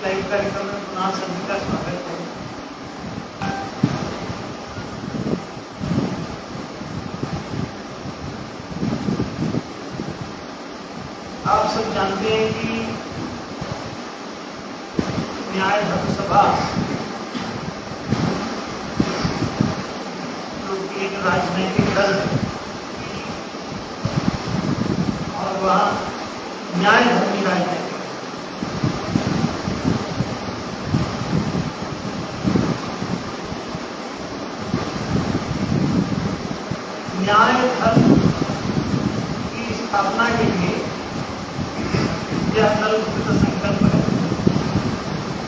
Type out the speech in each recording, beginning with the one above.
Live कार्यक्रम में पुनः सभी का स्वागत है। आप सब जानते हैं कि न्याय धर्म सभा जो कि एक राजनीतिक दल और वह न्याय धर्मी राजनीति न्याय धर्म की स्थापना के लिए यह दल संकल्प है।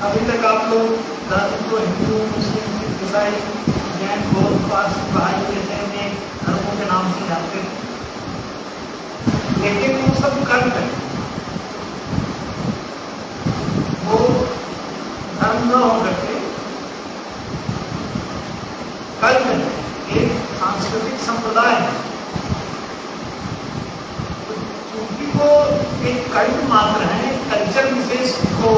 अभी तक आप लोग धर्म को हिंदू, मुस्लिम, सिख, ईसाई, जैन, बौद्ध, पारसी, बहाई जैसे अनेक धर्मों के नाम से जानते हैं, लेकिन वो सब कर्म है। वो धर्म न होकर के कर्म है, एक सांस्कृतिक संप्रदाय है। चूंकि वो एक कल्ट मात्र है, कल्चर विशेष को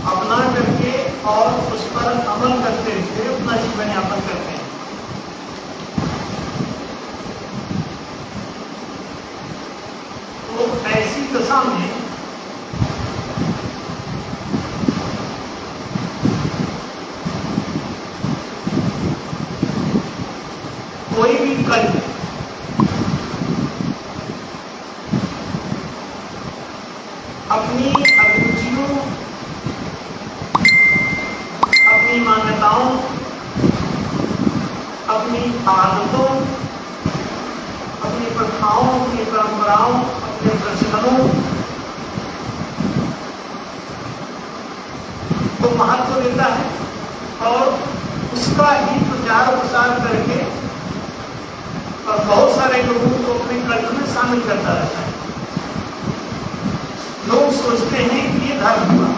अपना करके और उस पर अमल करते हुए अपना जीवन यापन करते हैं। तो ऐसी दशा में कोई भी कल्ट अपनी अभिरुचियों, अपनी मान्यताओं, अपनी आदतों, अपनी प्रथाओं, अपनी परंपराओं, अपने प्रचलनों को महत्व देता है और उसका ही प्रचार प्रसार करके और बहुत सारे लोगों को अपने कल्ट में शामिल करता रहता है। लोग सोचते हैं कि ये धर्म हुआ,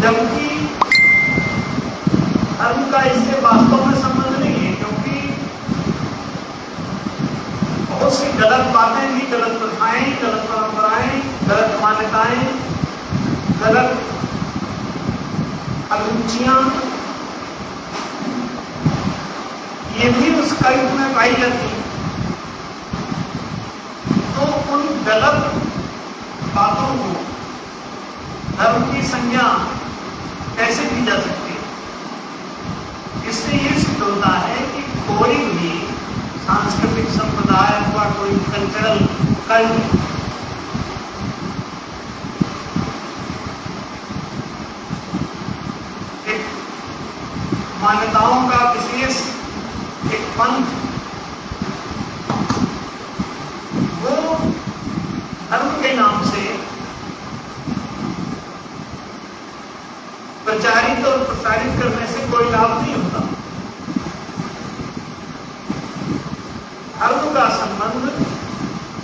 जबकि धर्म का इससे वास्तव में संबंध नहीं है, क्योंकि बहुत सी गलत बातें भी, गलत प्रथाएं, गलत परंपराएं, गलत मान्यताएं, गलत अभिरुचियां ये भी उस कल्ट में पाई जाती है। तो उन गलत बातों को धर्म की संज्ञा कैसे दी जा सकती है? इससे ये सिद्ध होता है कि कोई भी सांस्कृतिक संप्रदाय अथवा कोई कल्चरल कल्ट एक मान्यताओं का विशेष एक पंथ, वो धर्म के नाम से प्रचारित और प्रसारित करने से कोई लाभ नहीं होता। धर्म का संबंध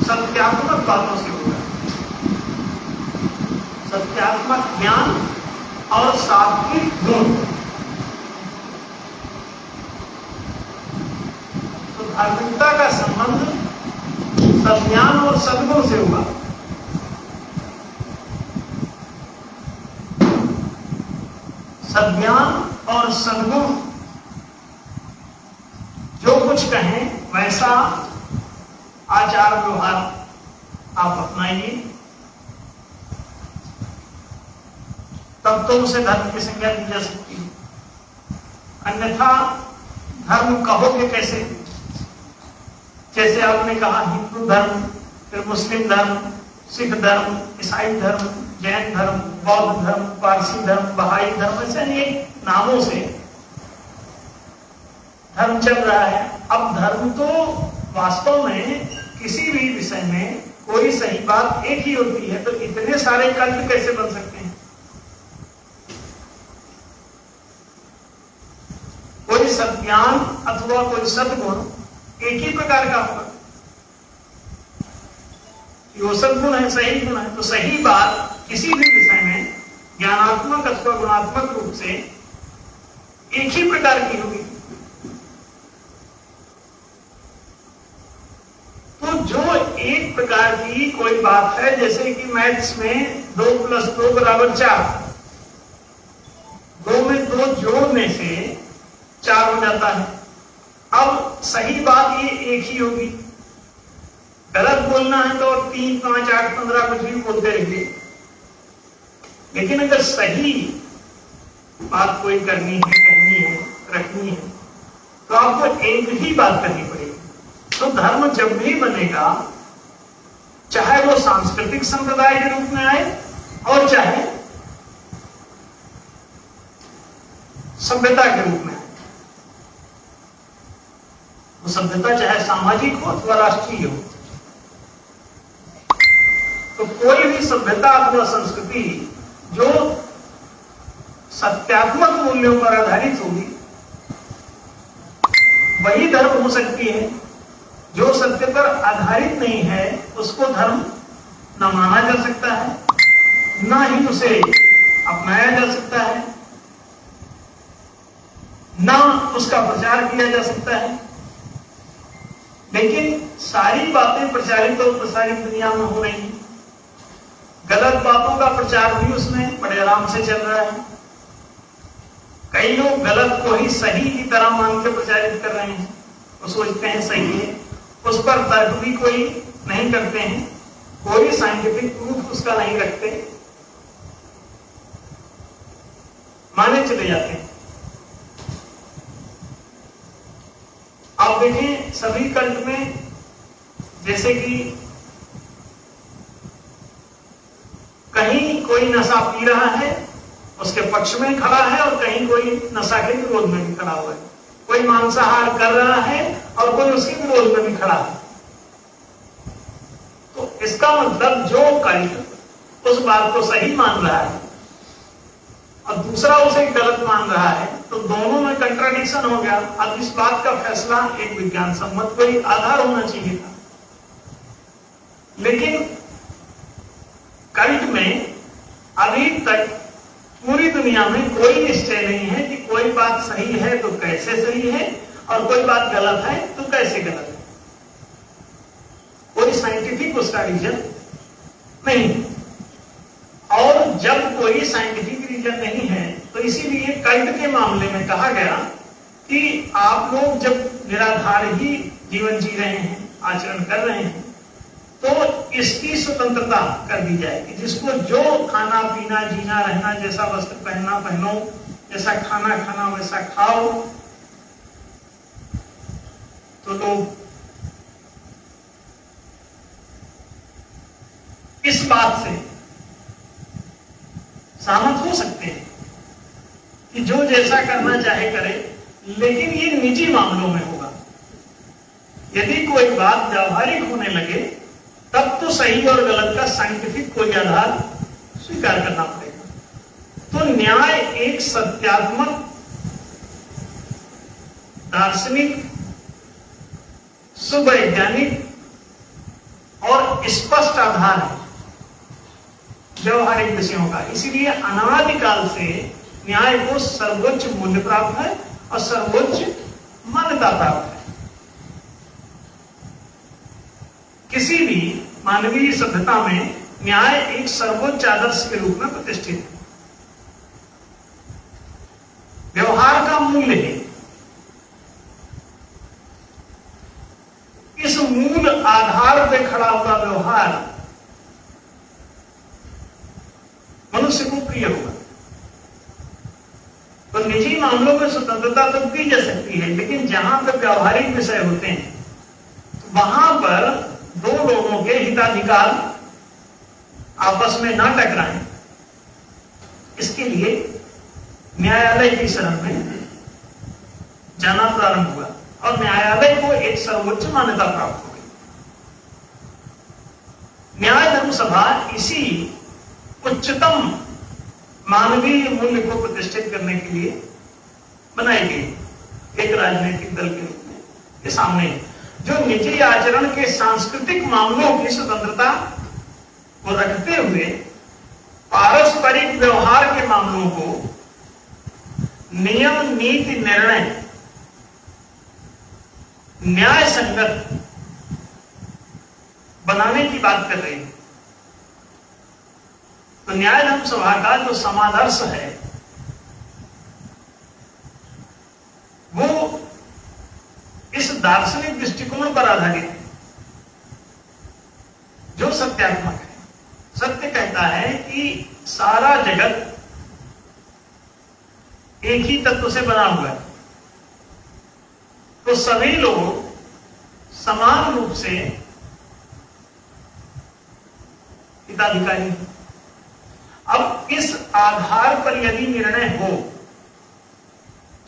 सत्यात्मक बातों से होगा, सत्यात्मक ज्ञान और सात्विक गुण। धार्मिकता का संबंध सज्ञान और सद्गुण से हुआ। सज्ञान और सद्गुण जो कुछ कहें वैसा आचार व्यवहार आप अपनाइए, तब तो उसे धर्म की संज्ञा दी जा सकती है। अन्यथा धर्म कहोगे कैसे? जैसे आपने कहा हिंदू धर्म, फिर मुस्लिम धर्म, सिख धर्म, ईसाई धर्म, जैन धर्म, बौद्ध धर्म, पारसी धर्म, बहाई धर्म, ऐसे अनेक नामों से धर्म चल रहा है। अब धर्म तो वास्तव में किसी भी विषय में कोई सही बात एक ही होती है, तो इतने सारे कल्ट कैसे बन सकते हैं? कोई सज्ञान अथवा कोई सद्गुण एक ही प्रकार का होगा। वो सद्गुण है, सही गुण है, तो सही बात किसी भी विषय में ज्ञानात्मक अथवा गुणात्मक रूप से एक ही प्रकार की होगी। एक प्रकार की कोई बात है, जैसे कि मैथ्स में 2 + 2 = 4, 2 में 2 जोड़ने से 4 हो जाता है। अब सही बात ये एक ही होगी, गलत बोलना है तो 3, 5, 8, 15 कुछ भी बोलते रहिए, लेकिन अगर सही बात कोई करनी है, कहनी है, रखनी है, तो आपको एक ही बात करनी पड़ेगी। तो धर्म जब भी बनेगा, चाहे वो सांस्कृतिक संप्रदाय के रूप में आए और चाहे सभ्यता के रूप में आए, वो सभ्यता चाहे सामाजिक हो अथवा राष्ट्रीय हो, तो कोई भी सभ्यता अथवा संस्कृति जो सत्यात्मक मूल्यों पर आधारित होगी वही धर्म हो सकती है। जो सत्य पर आधारित नहीं है उसको धर्म न माना जा सकता है, न ही उसे अपनाया जा सकता है, न उसका प्रचार किया जा सकता है। लेकिन सारी बातें प्रचारित और प्रसारित दुनिया में हो रही हैं, गलत बातों का प्रचार भी उसमें बड़े आराम से चल रहा है। कई लोग गलत को ही सही की तरह मान के प्रचारित कर रहे हैं, वो सोचते हैं सही है, उस पर तर्क भी कोई नहीं करते हैं, कोई साइंटिफिक प्रूफ उसका नहीं रखते, माने चले जाते हैं। आप देखें सभी कल्ट में, जैसे कि कहीं कोई नशा पी रहा है उसके पक्ष में खड़ा है और कहीं कोई नशा के विरोध में भी खड़ा हुआ है, कोई मांसाहार कर रहा है और कोई उसके विरोध में भी खड़ा है। तो इसका मतलब जो कल्ट उस बात को सही मान रहा है और दूसरा उसे गलत मान रहा है, तो दोनों में कंट्राडिक्शन हो गया। अब इस बात का फैसला एक विज्ञान सम्मत कोई आधार होना चाहिए था, लेकिन कल्ट में अभी तक पूरी दुनिया में कोई निश्चय नहीं है कि कोई बात सही है तो कैसे सही है और कोई बात गलत है तो कैसे गलत है। कोई साइंटिफिक उसका रीजन नहीं है, और जब कोई साइंटिफिक रीजन नहीं है तो इसीलिए कल्ट के मामले में कहा गया कि आप लोग जब निराधार ही जीवन जी रहे हैं, आचरण कर रहे हैं, तो इसकी स्वतंत्रता कर दी जाएगी। जिसको जो खाना पीना जीना रहना, जैसा वस्त्र पहनना पहनो, जैसा खाना खाना वैसा खाओ। तो लोग इस बात से सहमत हो सकते हैं कि जो जैसा करना चाहे करे, लेकिन ये निजी मामलों में होगा। यदि कोई बात व्यावहारिक होने लगे तब तो सही और गलत का साइंटिफिक कोई आधार स्वीकार करना पड़ेगा। तो न्याय एक सत्यात्मक, दार्शनिक, सुवैज्ञानिक और स्पष्ट आधार है व्यवहारिक विषयों का। इसीलिए अनादिकाल से न्याय को सर्वोच्च मूल्य प्राप्त है और सर्वोच्च मान्यता प्राप्त है। किसी भी मानवीय सभ्यता में न्याय एक सर्वोच्च आदर्श के रूप में प्रतिष्ठित है, व्यवहार का मूल्य है। इस मूल आधार पर खड़ा हुआ व्यवहार मनुष्य को प्रिय होगा। तो निजी मामलों में स्वतंत्रता तो दी जा सकती है, लेकिन जहां पर व्यवहारिक विषय होते हैं तो वहां पर दो लोगों के हिताधिकार आपस में ना टकराएं, इसके लिए न्यायालय की शरण में जाना प्रारंभ हुआ और न्यायालय को एक सर्वोच्च मान्यता प्राप्त हो गई। न्याय धर्म सभा इसी उच्चतम मानवीय मूल्य को प्रतिष्ठित करने के लिए बनाई गई एक राजनीतिक दल के रूप में। ये सामने जो निजी आचरण के सांस्कृतिक मामलों की स्वतंत्रता को रखते हुए पारस्परिक व्यवहार के मामलों को नियम, नीति, निर्णय न्याय संगत बनाने की बात कर रही है। तो न्याय धर्म सभा का जो समादर्श है वो इस दार्शनिक दृष्टिकोण पर आधारित है जो सत्यात्मक है। सत्य कहता है कि सारा जगत एक ही तत्व से बना हुआ है, तो सभी लोग समान रूप से हिताधिकारी हैं। अब इस आधार पर यदि निर्णय हो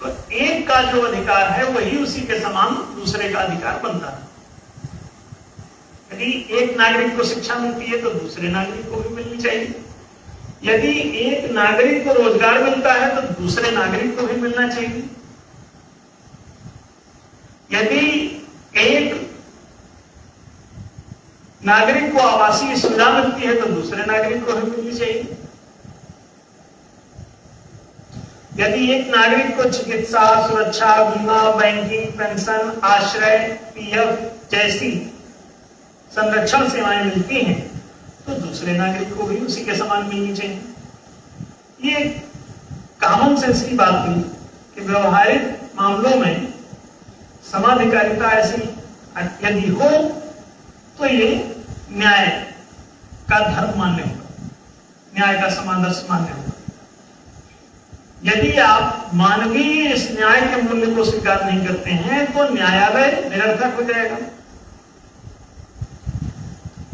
तो एक का जो अधिकार है वही उसी के समान दूसरे का अधिकार बनता है। यदि एक नागरिक को शिक्षा मिलती है तो दूसरे नागरिक को भी मिलनी चाहिए। यदि एक नागरिक को रोजगार मिलता है तो दूसरे नागरिक को भी मिलना चाहिए। यदि एक नागरिक को आवासीय सुविधा मिलती है तो दूसरे नागरिक को भी मिलनी चाहिए। यदि एक नागरिक को चिकित्सा, सुरक्षा, बीमा, बैंकिंग, पेंशन, आश्रय, पीएफ जैसी संरक्षण सेवाएं मिलती हैं तो दूसरे नागरिक को भी उसी के समान मिलनी चाहिए। ये कॉमन सेंस की बात हुई कि व्यवहारिक मामलों में समाधिकारिता ऐसी यदि हो तो ये न्याय का धर्म मान्य होगा, न्याय का समादर्श मान्य होगा। यदि आप मानवीय इस न्याय के मूल्य को स्वीकार नहीं करते हैं तो न्यायालय निरर्थक हो जाएगा,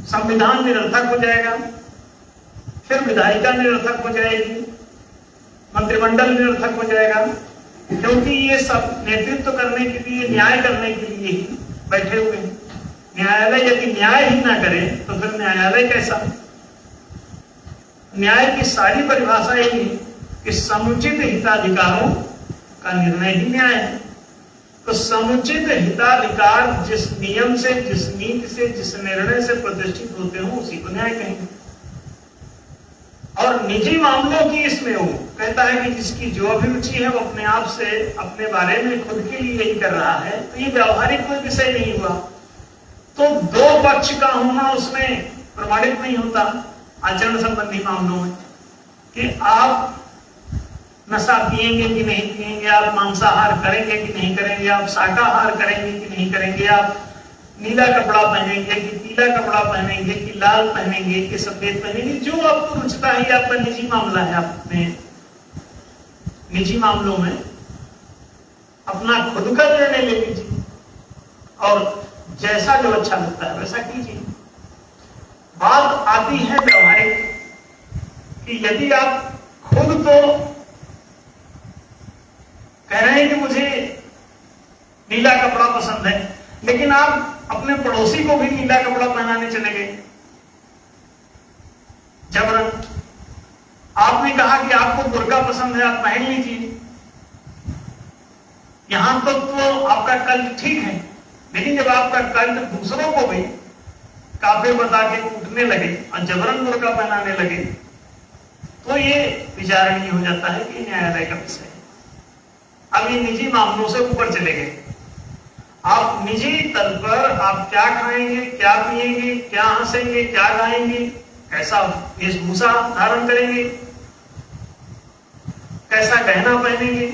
संविधान निरर्थक हो जाएगा, फिर विधायिका निरर्थक हो जाएगी, मंत्रिमंडल निरर्थक हो जाएगा, क्योंकि ये सब नेतृत्व करने के लिए, न्याय करने के लिए ही बैठे हुए हैं। न्यायालय यदि न्याय ही ना करे तो फिर न्यायालय कैसा? न्याय की सारी परिभाषा यही है कि समुचित हिताधिकारों का निर्णय ही न्याय है। तो समुचित हिताधिकार जिस नियम से, जिस नीति से, जिस निर्णय से प्रतिष्ठित होते हो उसी को न्याय कहेंगे। और निजी मामलों की इसमें वो कहता है कि जिसकी जो अभिरुचि है वो अपने आप से, अपने बारे में खुद के लिए यही कर रहा है, तो ये व्यवहारिक कोई विषय नहीं हुआ। तो दो पक्ष का होना उसमें प्रमाणित नहीं होता आचरण संबंधी मामलों में कि आप नशा पिएंगे कि नहीं पिएंगे, आप मांसाहार करेंगे कि नहीं करेंगे, आप शाकाहार करेंगे कि नहीं करेंगे, आप नीला कपड़ा पहनेंगे कि पीला कपड़ा पहनेंगे कि लाल पहनेंगे कि सफेद पहनेंगे, जो आपको रुचता है आपका निजी मामला है। आप अपने निजी मामलों में अपना खुद का निर्णय ले लीजिए और जैसा जो अच्छा लगता है वैसा कीजिए। बात आती है व्यवहारिक कि यदि आप खुद तो कह रहे हैं कि मुझे नीला कपड़ा पसंद है, लेकिन आप अपने पड़ोसी को भी नीला कपड़ा पहनाने चले गए जबरन। आपने कहा कि आपको बुर्का पसंद है, आप पहन लीजिए। यहां तो आपका कल्ट ठीक है, लेकिन जब आपका कल्ट दूसरों को भी काफिर बता के कूटने लगे और जबरन बुर्का पहनाने लगे तो ये विचारणीय हो जाता है कि न्यायालय का विषय है। अब ये निजी मामलों से ऊपर चले गए। आप निजी तल पर आप क्या खाएंगे, क्या पिएंगे, क्या हंसेंगे, क्या गाएंगे, कैसा वेशभूषा धारण करेंगे, कैसा गहना पहनेंगे,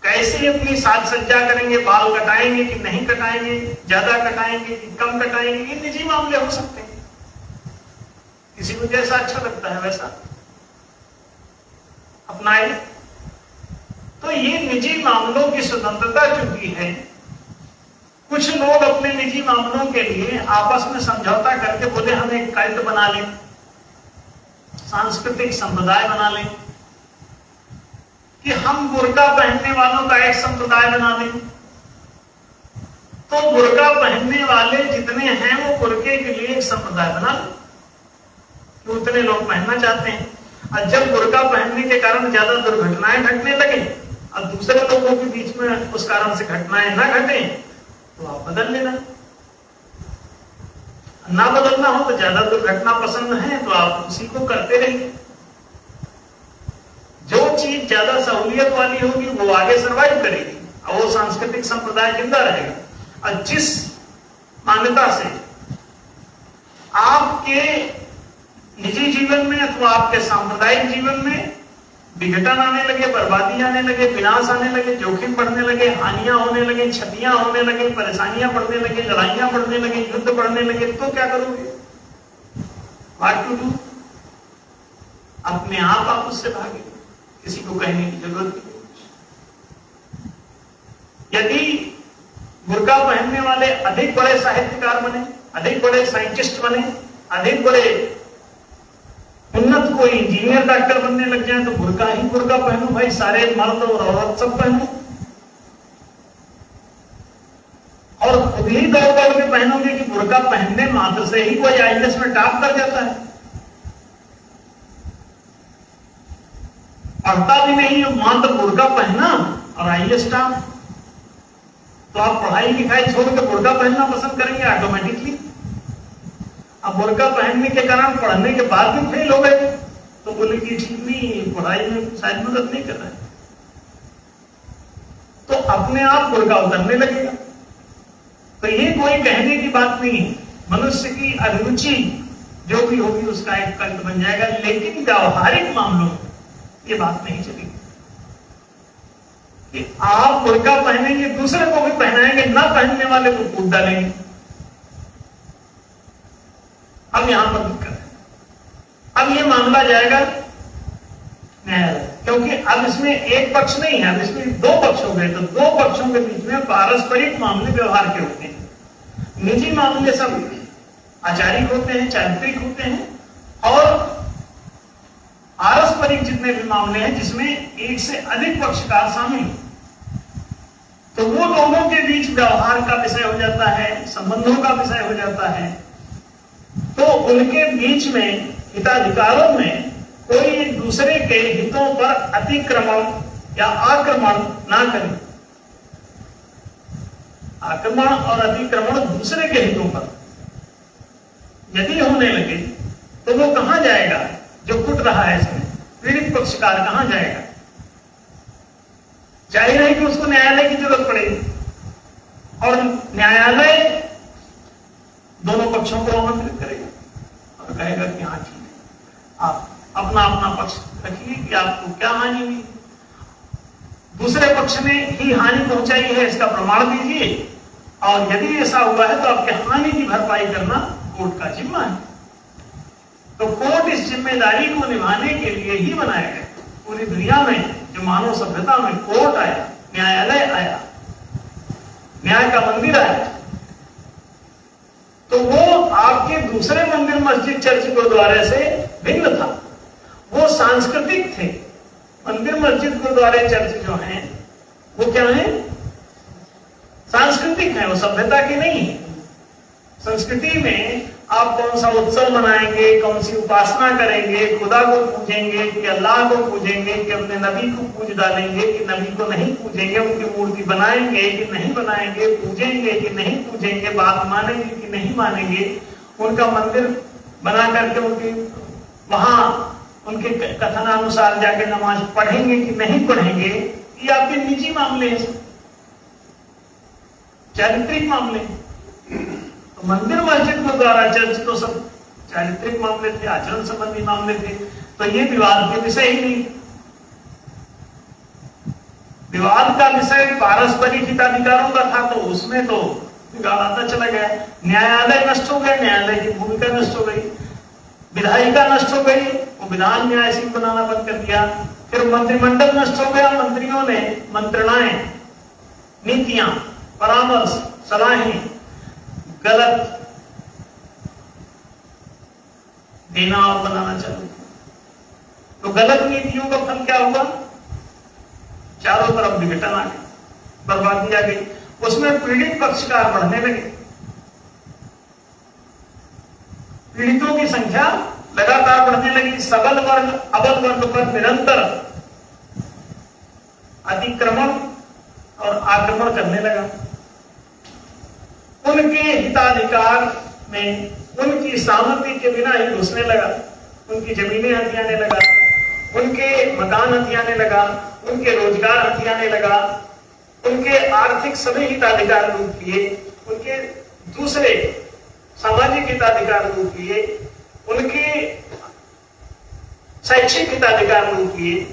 कैसे अपनी साज सज्जा करेंगे, बाल कटाएंगे कि नहीं कटाएंगे, ज्यादा कटाएंगे कि कम कटाएंगे, ये निजी मामले हो सकते हैं। किसी को जैसा अच्छा लगता है वैसा अपनाए। तो ये निजी मामलों की स्वतंत्रता चूंकि है, कुछ लोग अपने निजी मामलों के लिए आपस में समझौता करके बोले हम एक कल्ट बना लें, सांस्कृतिक संप्रदाय बना लें, कि हम बुर्का पहनने वालों का एक संप्रदाय बना दें। तो बुर्का पहनने वाले जितने हैं वो बुर्के के लिए एक संप्रदाय बना लें, कि उतने लोग पहनना चाहते हैं। और जब बुर्का पहनने के कारण ज्यादा दुर्घटनाएं घटने लगे और दूसरे लोगों के बीच में उस कारण से घटनाएं ना घटे तो आप बदल लेना। ना बदलना हो तो ज्यादा दुर्घटना पसंद है तो आप उसी को करते रहिए। जो चीज ज्यादा सहूलियत वाली होगी वो आगे सर्वाइव करेगी और वो सांस्कृतिक संप्रदाय जिंदा रहेगा। और जिस मान्यता से आपके निजी जीवन में अथवा आपके सांप्रदायिक जीवन में विघटन आने लगे, बर्बादी आने लगे, विनाश आने लगे, जोखिम बढ़ने लगे, हानियां होने लगे, क्षतियां होने लगे, परेशानियां बढ़ने लगे, लड़ाइयां बढ़ने लगे, युद्ध बढ़ने लगे, तो क्या करोगे? What to do? अपने आप उससे भागे, किसी को कहने की जरूरत नहीं। यदि बुर्का पहनने वाले अधिक बड़े साहित्यकार बने, अधिक बड़े साइंटिस्ट बने, अधिक बड़े उन्नत कोई इंजीनियर डॉक्टर बनने लग जाए तो बुर्का ही बुर्का पहनो भाई, सारे मर्द और औरत सब पहनो। और खुद ही दौड़ दौड़ के पहनोगे कि बुर्का पहनने मात्र से ही कोई आईएएस में टॉप कर जाता है। पढ़ता भी नहीं है, मात्र बुर्का पहना और आईएएस टॉप। तो आप पढ़ाई लिखाई छोड़ के बुर्का पहनना पसंद करेंगे ऑटोमेटिकली। अब बुर्का पहनने के कारण पढ़ने के बाद भी फेल हो गए तो बोले कि ठीक नहीं, पढ़ाई में शायद मदद नहीं कर रहा है, तो अपने आप बुर्का उतरने लगेगा। तो ये कोई कहने की बात नहीं है, मनुष्य की अभिरुचि जो भी होगी उसका एक कल्ट बन जाएगा। लेकिन व्यावहारिक मामलों में ये बात नहीं चलेगी कि आप बुर्का पहनेंगे, दूसरे को भी पहनाएंगे, ना पहनने वाले को कूट डालेंगे। अब यहां पर दिक्कत है, अब ये मामला जाएगा न्यायालय, क्योंकि अब इसमें एक पक्ष नहीं है, अब इसमें दो पक्ष हो गए। तो दो पक्षों के बीच में पारस्परिक मामले व्यवहार के होते हैं। निजी मामले सब आचारिक होते हैं, चारित्रिक होते हैं, और पारस्परिक जितने भी मामले हैं जिसमें एक से अधिक पक्षकार शामिल, तो वो दोनों के बीच व्यवहार का विषय हो जाता है, संबंधों का विषय हो जाता है। तो उनके बीच में हिताधिकारों में कोई एक दूसरे के हितों पर अतिक्रमण या आक्रमण ना करे। आक्रमण और अतिक्रमण दूसरे के हितों पर यदि होने लगे तो वो कहां जाएगा? जो कुट रहा है इसमें पीड़ित पक्षकार कहां जाएगा? जाहिर है कि उसको न्यायालय की जरूरत पड़ेगी, और न्यायालय दोनों पक्षों को आमंत्रित करेगा और कहेगा कि हाँ ठीक है, आप अपना अपना पक्ष रखिए कि आपको क्या हानि हुई, दूसरे पक्ष ने ही हानि पहुंचाई है इसका प्रमाण दीजिए, और यदि ऐसा हुआ है तो आपके हानि की भरपाई करना कोर्ट का जिम्मा है। तो कोर्ट इस जिम्मेदारी को निभाने के लिए ही बनाया गया। पूरी दुनिया में जो मानव सभ्यता में कोर्ट आया, न्यायालय आया, न्याय का मंदिर आया, तो वो आपके दूसरे मंदिर, मस्जिद, चर्च, गुरुद्वारे से भिन्न था। वो सांस्कृतिक थे। मंदिर, मस्जिद, गुरुद्वारे, चर्च जो हैं वो क्या है? सांस्कृतिक है, वो सभ्यता की नहीं है। संस्कृति में आप कौन सा उत्सव मनाएंगे, कौन सी उपासना करेंगे, खुदा को पूजेंगे कि अल्लाह को पूजेंगे कि अपने नबी को पूज डालेंगे कि नबी को नहीं पूजेंगे, उनकी मूर्ति बनाएंगे कि नहीं बनाएंगे, पूजेंगे कि नहीं पूजेंगे, बात मानेंगे कि नहीं मानेंगे, उनका मंदिर बना करके उनकी वहां उनके कथनानुसार जाके नमाज पढ़ेंगे कि नहीं पढ़ेंगे, ये आपके निजी मामले हैं, चारित्रिक मामले। तो मंदिर, मस्जिद, गुरुद्वारा, चर्च तो सब चारित्रिक मामले थे, आचरण संबंधी मामले थे, तो ये विवाद के विषय ही नहीं। विवाद का विषय पारस्परिक हिताधिकारों का था, तो उसमें तो विवाद आता चला गया। न्यायालय नष्ट हो गया, न्यायालय की भूमिका नष्ट हो गई, विधायिका नष्ट हो गई, वो विधान न्यायाधीश बनाना बंद कर दिया। फिर मंत्रिमंडल नष्ट हो गया, मंत्रियों ने मंत्रणाएं, नीतियां, परामर्श, सलाहें गलत देना और बनाना चालू। तो गलत नीतियों का फल क्या हुआ? चारों तरफ विघटन आ गई, बर्बादी आ गई, उसमें पीड़ित पक्षकार बढ़ने लगे, पीड़ितों की संख्या लगातार बढ़ने लगी। सबल वर्ग अबल वर्ग पर निरंतर अतिक्रमण और आक्रमण करने लगा। उनके हिताधिकार में उनकी सहमति के बिना ही घुसने लगा, उनकी जमीनें हथियाने लगा, उनके मकान हथियाने लगा, उनके रोजगार हथियाने लगा, उनके आर्थिक सभी हिताधिकार लूट लिए, उनके दूसरे सामाजिक हिताधिकार लूट लिए, उनके शैक्षिक हिताधिकार लूट लिए,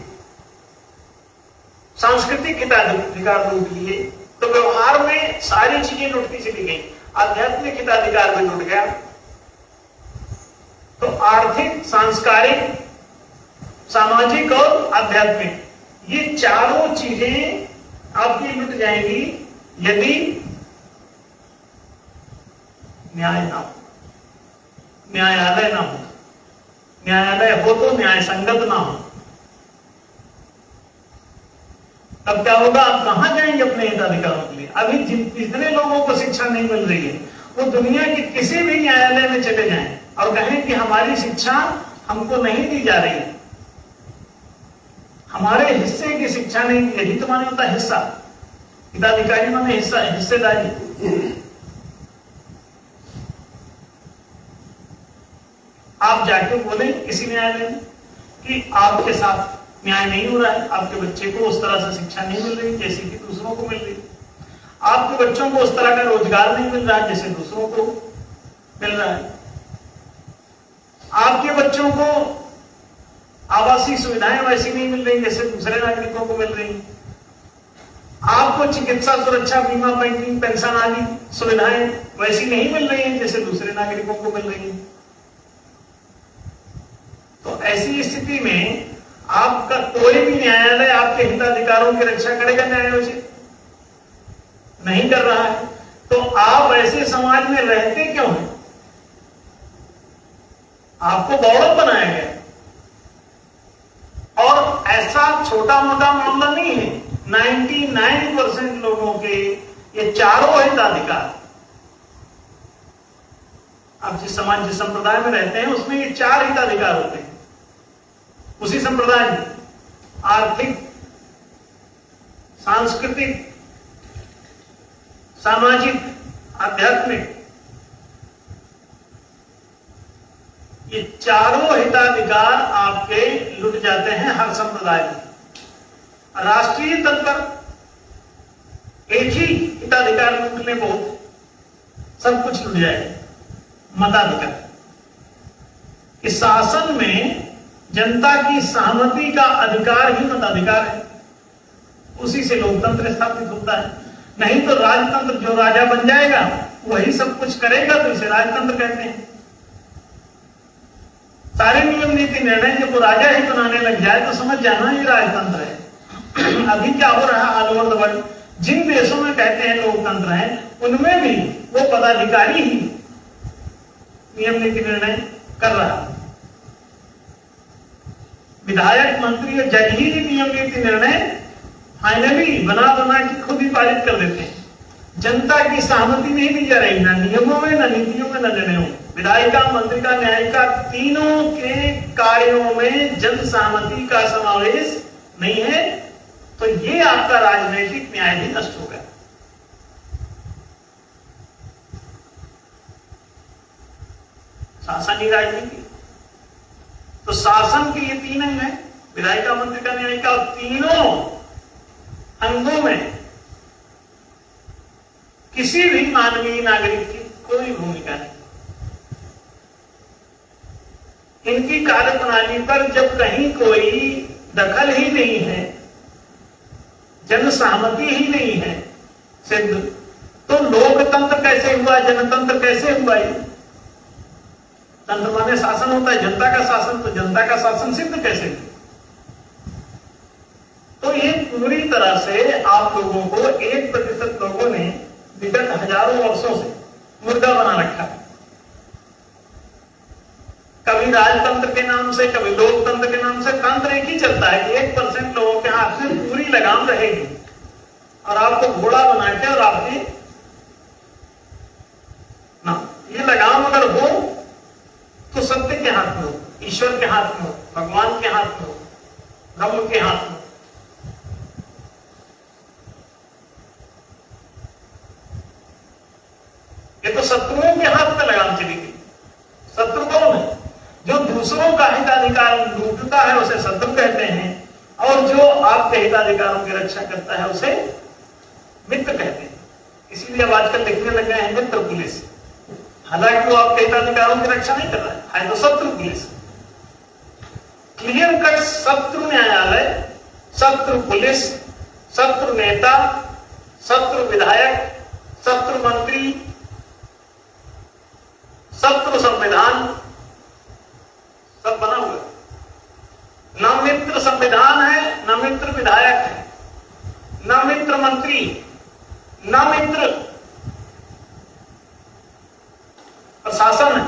सांस्कृतिक हिताधिकार लूट लिए, तो व्यवहार में सारी चीजें लूटती चली गई। आध्यात्मिक हिताधिकार भी लूट गया। तो आर्थिक, सांस्कारिक, सामाजिक और आध्यात्मिक, ये चारों चीजें आपकी लुट जाएंगी यदि न्याय ना हो, न्यायालय ना हो। न्यायालय हो तो न्याय संगत ना हो। तब क्या होगा? आप कहां जाएंगे अपने हिताधिकारों के लिए? अभी जितने लोगों को शिक्षा नहीं मिल रही है, वो दुनिया के किसी भी न्यायालय में चले जाएं और कहें कि हमारी शिक्षा हमको नहीं दी जा रही है, हमारे हिस्से की शिक्षा नहीं, यही तो माने होता हिस्सा। हिताधिकारी माने हिस्सा, हिस्सेदारी। आप जाके बोले किसी न्यायालय में कि आपके साथ न्याय नहीं हो रहा है, आपके बच्चे को उस तरह से शिक्षा नहीं मिल रही जैसे कि दूसरों को मिल रही, आपके बच्चों को उस तरह का रोजगार नहीं मिल रहा है जैसे दूसरों को मिल रहा है, आपके बच्चों को आवासीय सुविधाएं वैसी नहीं मिल रही जैसे दूसरे नागरिकों को मिल रही, आपको चिकित्सा सुरक्षा बीमा पेंशन पेंशन आदि सुविधाएं वैसी नहीं मिल रही हैं जैसे दूसरे नागरिकों को मिल रही हैं। तो ऐसी स्थिति में आपका कोई भी न्यायालय आपके हिताधिकारों की रक्षा करेगा? न्यायोचित नहीं कर रहा है। तो आप ऐसे समाज में रहते क्यों हैं? आपको गौरव बनाया गया, और ऐसा छोटा मोटा मामला नहीं है। 99% लोगों के ये चारों हिताधिकार, आप जिस समाज जिस संप्रदाय में रहते हैं उसमें ये चार हिताधिकार होते हैं। उसी संप्रदाय में आर्थिक, सांस्कृतिक, सामाजिक, आध्यात्मिक, ये चारों हिताधिकार आपके लुट जाते हैं हर संप्रदाय में। राष्ट्रीय तल पर एक ही हिताधिकार लूटने बहुत सब कुछ लुट जाएगा, मताधिकार। इस शासन में जनता की सहमति का अधिकार ही मताधिकार है, उसी से लोकतंत्र स्थापित होता है। नहीं तो राजतंत्र, जो राजा बन जाएगा वही सब कुछ करेगा, तो इसे राजतंत्र कहते हैं। सारे नियम नीति निर्णय जब वो राजा ही बनाने लग जाए तो समझ जाना ये राजतंत्र है। अभी क्या हो रहा है ऑल ओवर द वर्ल्ड, जिन देशों में कहते हैं लोकतंत्र है, उनमें भी वो पदाधिकारी ही नियम नीति निर्णय कर रहा है। विधायक, मंत्री और जज ही नियम नीति निर्णय फाइनली बना के खुद ही पारित कर देते हैं। जनता की सहमति नहीं दी जा रही, ना नियमों में, ना नीतियों में, ना निर्णयों में। विधायिका, मंत्रिका, न्यायिका, तीनों के कार्यों में जन सहमति का समावेश नहीं है, तो ये आपका राजनीतिक न्याय भी नष्ट हो गया। शासन ही राजनीति। तो शासन के ये तीन अंग हैं, विधायिका, मंत्रिका, न्यायिका, और तीनों अंगों में किसी भी मानवीय नागरिक की कोई भूमिका नहीं। इनकी कार्यप्रणाली पर जब कहीं कोई दखल ही नहीं है, जन सहमति ही नहीं है सिद्ध, तो लोकतंत्र कैसे हुआ, जनतंत्र कैसे हुआ? ये तंत्र माने शासन होता है, जनता का शासन, तो जनता का शासन सिद्ध कैसे हुआ? तो ये पूरी तरह से आप लोगों को 1% लोगों ने विगत हजारों वर्षों से मुर्गा बना रखा है। कभी राजतंत्र के नाम से, कभी लोकतंत्र के नाम से। तंत्र एक ही चलता है कि 1% लोगों के हाथ में पूरी लगाम रहेगी और आपको घोड़ा बना के, और आपकी ना ये लगाम अगर हो तो सत्य के हाथ में हो, ईश्वर के हाथ में हो, भगवान के हाथ में हो, ब्रह्म के हाथ में। ये तो शत्रुओं के हाथ में लगाम चली गई। शत्रु कौन है? जो दूसरों का हिताधिकार लूटता है उसे शत्रु कहते हैं, और जो आपके हिताधिकारों की रक्षा करता है उसे मित्र कहते हैं। इसीलिए अब आजकल लिखने लग गए हैं मित्र पुलिस। हालांकि वो आपके हिताधिकारों की रक्षा नहीं कर रहा है तो शत्रु पुलिस। क्लियर कट शत्रु न्यायालय, शत्रु पुलिस, शत्रु नेता, शत्रु विधायक, शत्रु मंत्री, शत्रु संविधान सब बना हुआ है। न मित्र संविधान है, न मित्र विधायक है, न मित्र मंत्री, न मित्र प्रशासन है।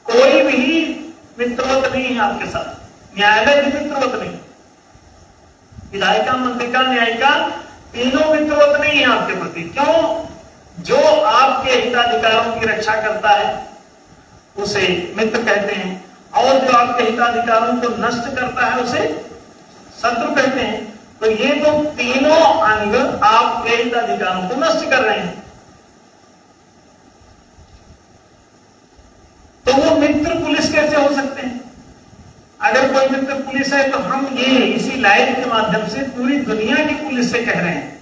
कोई भी मित्रवत नहीं है आपके साथ, न्यायालय भी मित्रवत नहीं, विधायिका, मंत्रिका, न्यायिका तीनों मित्रवत नहीं है आपके प्रति। क्यों? जो आपके हिताधिकारों की रक्षा करता है उसे मित्र कहते हैं, और जो आपके हिताधिकारों को नष्ट करता है उसे शत्रु कहते हैं। तो ये तो तीनों अंग आपके हिताधिकारों को नष्ट कर रहे हैं, तो वो मित्र पुलिस कैसे हो सकते हैं? अगर कोई मित्र पुलिस है तो हम ये इसी लाइव के माध्यम से पूरी दुनिया की पुलिस से कह रहे हैं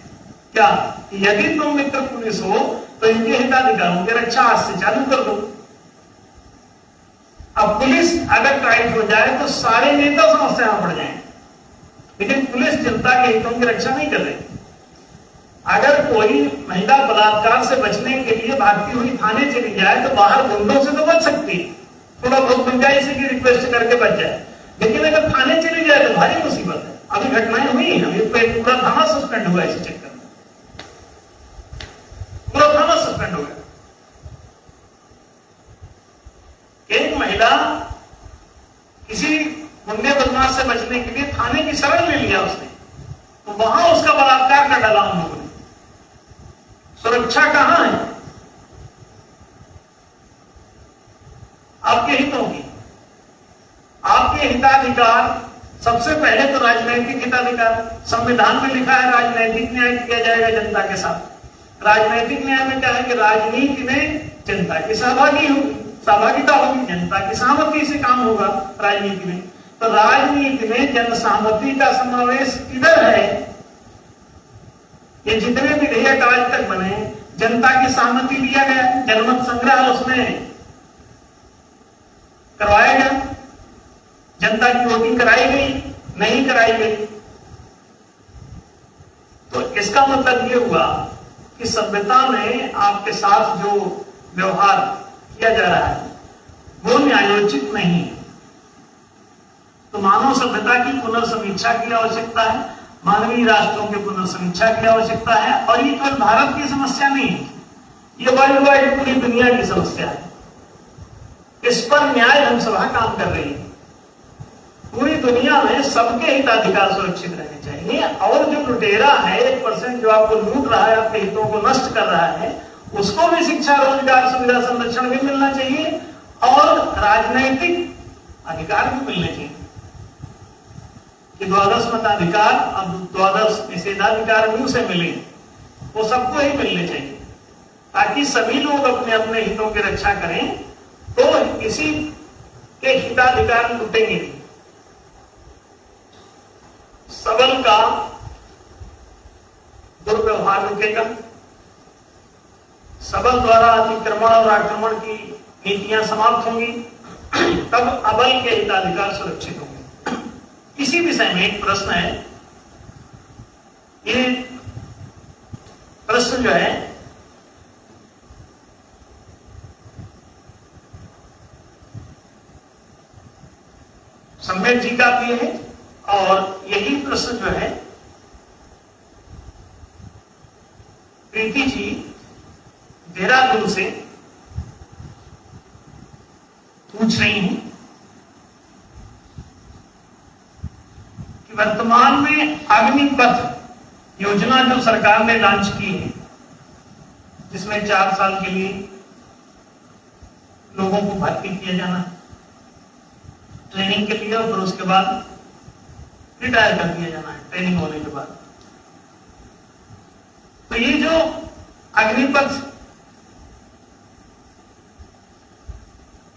क्या, यदि तुम मित्र पुलिस हो तो इनके हिताधिकारों की रक्षा आज से चालू कर दो। अब पुलिस अगर टाइट हो जाए तो सारे नेता समस्या में पड़ जाएंगे, लेकिन पुलिस जनता के हितों की रक्षा नहीं कर रही। अगर कोई महिला बलात्कार से बचने के लिए भागती हुई थाने चली जाए तो बाहर गुंडों से तो बच सकती है, थोड़ा बहुत गुंजाइश की रिक्वेस्ट करके बच जाए, लेकिन अगर थाने चली जाए तो भारी मुसीबत है। अभी घटनाएं हुई हैं, अभी पूरा थाना सस्पेंड हुआ इसी चक्कर में, पूरा थाना सस्पेंड हो गया। एक महिला किसी गुंडे बदमाश से बचने के लिए थाने की शरण ले लिया उसने, तो वहां उसका बलात्कार कर डाला उन लोगों ने। सुरक्षा कहां है आपके हितों की? आपके हिताधिकार सबसे पहले तो राजनैतिक हिताधिकार, संविधान में लिखा है राजनैतिक न्याय किया जाएगा जनता के साथ। राजनैतिक न्याय में क्या है कि राजनीति में जनता की सहभागिता होगी, जनता की सहमति से काम होगा राजनीति में। तो राजनीति में जन सहमति का समावेश किधर है? ये जितने विधेयक आज तक बने, जनता की सहमति लिया गया, जनमत संग्रह उसमें करवाया गया, जनता की वोटिंग कराई गई, नहीं कराई गई। तो इसका मतलब ये हुआ कि सभ्यता में आपके साथ जो व्यवहार किया जा रहा है वो न्यायोचित नहीं है। तो मानव सभ्यता की पुनर्समीक्षा की आवश्यकता है, मानवीय राष्ट्रों के पुनर्समीक्षा की आवश्यकता है। और ये केवल भारत की समस्या नहीं है, ये वर्ल्ड वाइड पूरी दुनिया की समस्या है। इस पर न्याय धर्मसभा काम कर रही है। पूरी दुनिया में सबके हिताधिकार सुरक्षित रहने चाहिए, और जो लुटेरा है 1% जो आपको लूट रहा है, आपके हितों को नष्ट कर रहा है, उसको भी शिक्षा, रोजगार, सुविधा, संरक्षण भी मिलना चाहिए, और राजनैतिक अधिकार भी मिलने चाहिए कि द्वादश मताधिकार और द्वादश निषेधाधिकार भी उसे मिले, वो सबको ही मिलने चाहिए, ताकि सभी लोग अपने अपने हितों की रक्षा करें, तो किसी के हिताधिकार लुटेंगे नहीं। सबल का दुर्व्यवहार रुकेगा, सबल द्वारा अतिक्रमण और आक्रमण की नीतियां समाप्त होंगी, तब अबल के हिताधिकार सुरक्षित होंगे। इसी विषय में एक प्रश्न है, ये प्रश्न जो है सम्यक जी का भी है, और यही प्रश्न जो है प्रीति जी देहरादून से पूछ रही हैं कि वर्तमान में अग्निपथ योजना जो सरकार ने लॉन्च की है, जिसमें 4 साल के लिए लोगों को भर्ती किया जाना ट्रेनिंग के लिए, और फिर उसके बाद रिटायर कर दिया जाना है ट्रेनिंग होने के बाद। तो ये जो अग्निपथ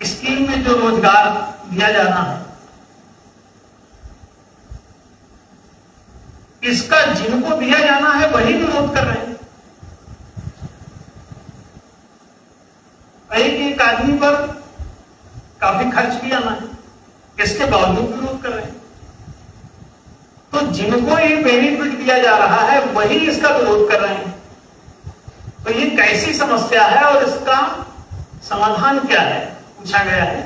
स्कीम में जो रोजगार दिया जाना है, इसका जिनको दिया जाना है वही विरोध कर रहे हैं। एक आदमी पर काफी खर्च भी आना है, इसके बावजूद विरोध कर रहे हैं। तो जिनको ये बेनिफिट दिया जा रहा है वही इसका विरोध कर रहे हैं। तो ये कैसी समस्या है और इसका समाधान क्या है, पूछा गया है।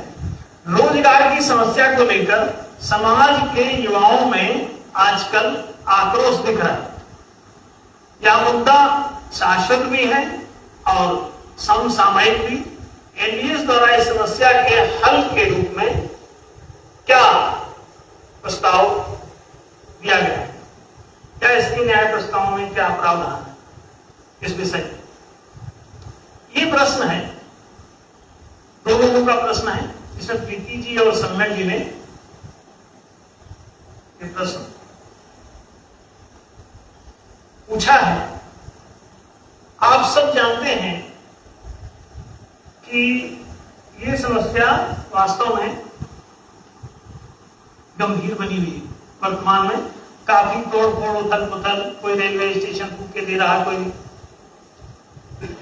रोजगार की समस्या को लेकर समाज के युवाओं में आजकल आक्रोश दिख रहा है। यह मुद्दा शाश्वत भी है और समसामयिक भी। एनडीए द्वारा इस समस्या के हल के रूप में क्या प्रस्ताव दिया गया है, क्या इसके न्याय प्रस्ताव में क्या प्रावधान है, इस विषय ये प्रश्न है, दो लोगों का प्रश्न है। इसमें प्रीति जी और सम्यक जी ने ये प्रश्न पूछा है। आप सब जानते हैं कि ये समस्या वास्तव में गंभीर बनी हुई है। वर्तमान में काफी तोड़फोड़, उथल पुथल, कोई रेलवे स्टेशन फूक के दे रहा, कोई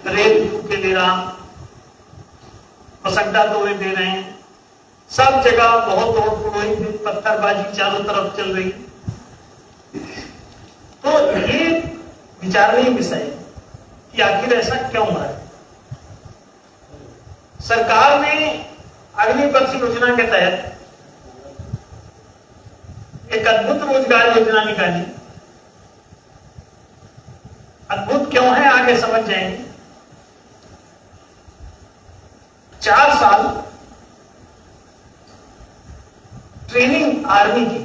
रेल फूक के दे रहा, बस अड्डा तोड़े दे रहे हैं, सब जगह बहुत तोड़फोड़ हुई, पत्थरबाजी चारों तरफ चल रही। तो ये विचारणीय विषय है कि आखिर ऐसा क्यों हो रहा है। सरकार ने अग्निपथ योजना के तहत एक अद्भुत रोजगार योजना निकाली। अद्भुत क्यों है आगे समझ जाएंगे। 4 साल ट्रेनिंग आर्मी की,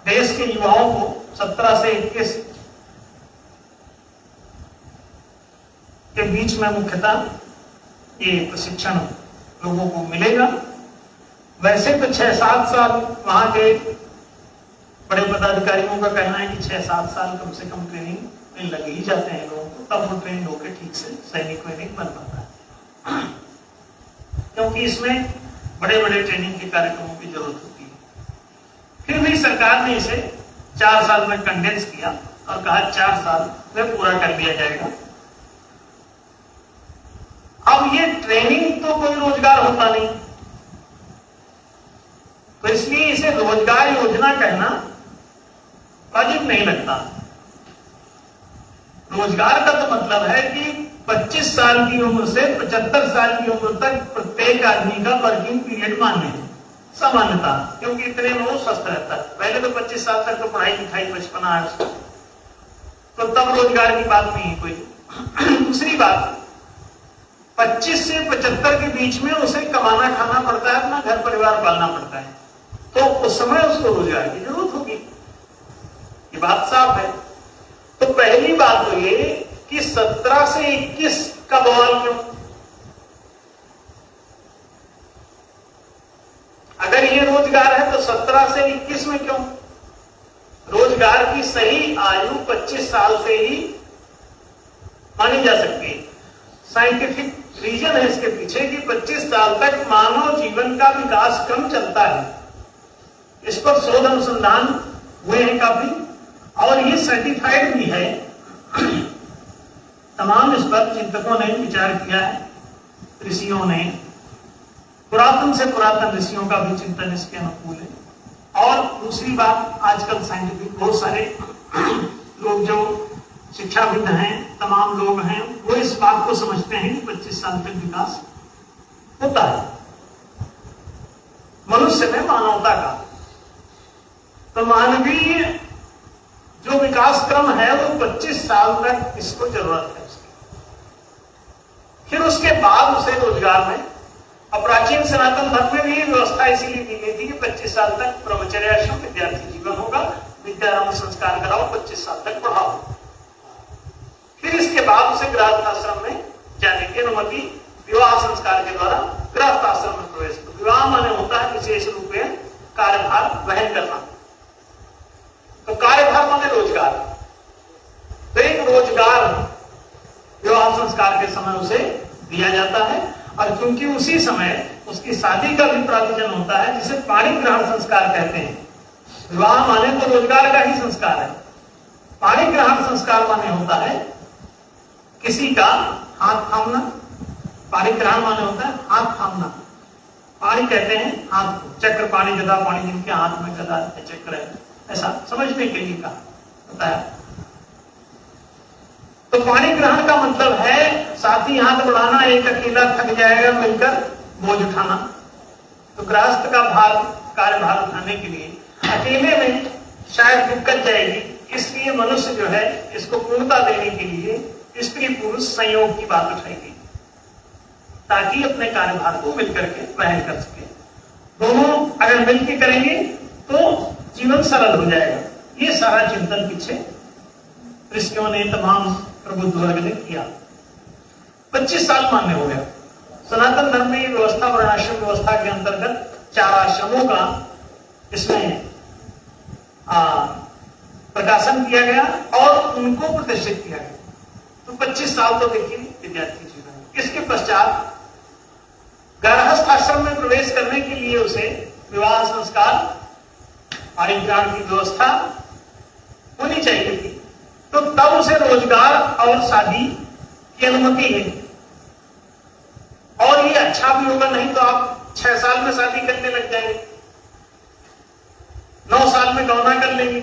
देश के युवाओं को 17 से 21 के बीच में मुख्यतः ये प्रशिक्षण लोगों को मिलेगा। वैसे तो 6-7 साल वहां के बड़े पदाधिकारियों का कहना है कि 6-7 साल कम से कम ट्रेनिंग में लगे ही जाते हैं लोगों को, तब वो ट्रेन होकर ठीक से सैनिक वैनिक बन पाता है, क्योंकि इसमें बड़े बड़े ट्रेनिंग के कार्यक्रमों की जरूरत होती है। फिर भी सरकार ने इसे 4 साल में कंडेंस किया और कहा 4 साल में पूरा कर दिया जाएगा। अब ये ट्रेनिंग तो कोई रोजगार होता नहीं, तो इसलिए इसे रोजगार योजना कहना वाजिब नहीं लगता। रोजगार का तो मतलब है कि 25 साल की उम्र से 75 साल की उम्र तक प्रत्येक आदमी का वर्किंग पीरियड मान्य है सामान्यता, क्योंकि इतने में वो स्वस्थ रहता है। पहले तो 25 साल तक तो पढ़ाई लिखाई बचपना है उसको, तो तब रोजगार की बात नहीं है कोई। दूसरी बात, 25 से 75 के बीच में उसे कमाना खाना पड़ता है, अपना घर परिवार पालना पड़ता है, तो उस समय उसको रोजगार की जरूरत होगी, ये बात साफ है। तो पहली बात तो ये कि 17 से 21 का बवाल क्यों? अगर ये रोजगार है तो 17 से 21 में क्यों? रोजगार की सही आयु 25 साल से ही मानी जा सकती है। साइंटिफिक रीजन है इसके पीछे कि 25 साल तक मानव जीवन का विकास क्रम चलता है। इस पर शोध अनुसंधान हुए हैं काफी, और ये सर्टिफाइड भी है। तमाम इस पर चिंतकों ने विचार किया है, ऋषियों ने, पुरातन से पुरातन ऋषियों का भी चिंतन इसके अनुकूल है। और दूसरी बात, आजकल साइंटिफिक बहुत सारे लोग जो शिक्षाविद हैं, तमाम लोग हैं, वो इस बात को समझते हैं कि 25 साल तक विकास होता है मनुष्य में, मानवता का। तो मानवीय जो विकास क्रम है वो 25 साल तक इसको जरूरत है उसकी। फिर उसके बाद उसे रोजगार में, और प्राचीन सनातन धर्म में भी व्यवस्था इसीलिए दी गई थी कि 25 साल तक ब्रह्मचर्याश्रम विद्यार्थी जीवन होगा, विद्यारंभ संस्कार कराओ, 25 साल तक पढ़ाओ। फिर इसके बाद उसे गृहस्थाश्रम में जाने की अनुमति, विवाह संस्कार के द्वारा गृहस्थाश्रम में प्रवेश। विवाह माने होता है विशेष रूप में कार्यभार वहन करना, तो कार्यभार माने रोजगार। तो एक रोजगार विवाह संस्कार के समय उसे दिया जाता है, और क्योंकि उसी समय उसकी शादी का भी प्रावधान होता है, जिसे पाणी ग्रहण संस्कार कहते हैं। विवाह माने तो रोजगार का ही संस्कार है। पाणी ग्रहण संस्कार माने होता है किसी का हाथ थामना, पाणिग्रहण माने होता है हाथ थामना। पाणी कहते हैं हाथ को, चक्र पाणी गदा पाणी, जिनके हाथ में गदा है चक्र है, ऐसा समझने के लिए कहा बताया। तो पाणी ग्रहण का मतलब है साथी हाथ बढ़ाना, एक अकेला थक जाएगा मिलकर बोझ उठाना। तो गृहस्थ का भार, कार्यभार उठाने के लिए अकेले में शायद दिक्कत जाएगी, इसलिए मनुष्य जो है इसको पूर्णता देने के लिए स्त्री पुरुष संयोग की बात उठाएगी ताकि अपने कार्यभार को मिलकर के वहन कर सके। दोनों अगर मिलकर करेंगे तो जीवन सरल हो जाएगा। ये सारा चिंतन पीछे ऋषियों ने, तमाम प्रबुद्ध वर्ग ने किया। 25 साल मान्य हो गया। सनातन धर्म में व्यवस्था वर्णाश्रम व्यवस्था के अंतर्गत 4 आश्रमों का इसमें प्रकाशन किया गया और उनको प्रतिष्ठित किया गया। तो 25 साल तो देखिए विद्यार्थी जीवन। इसके पश्चात गृहस्थ आश्रम में प्रवेश करने के लिए उसे विवाह संस्कार, पाणिग्रहण की व्यवस्था होनी चाहिए थी। तो तब उसे रोजगार और शादी की अनुमति है। और ये अच्छा भी होगा, नहीं तो आप 6 साल में शादी करने लग जाएंगे, 9 साल में गौना कर लेंगे।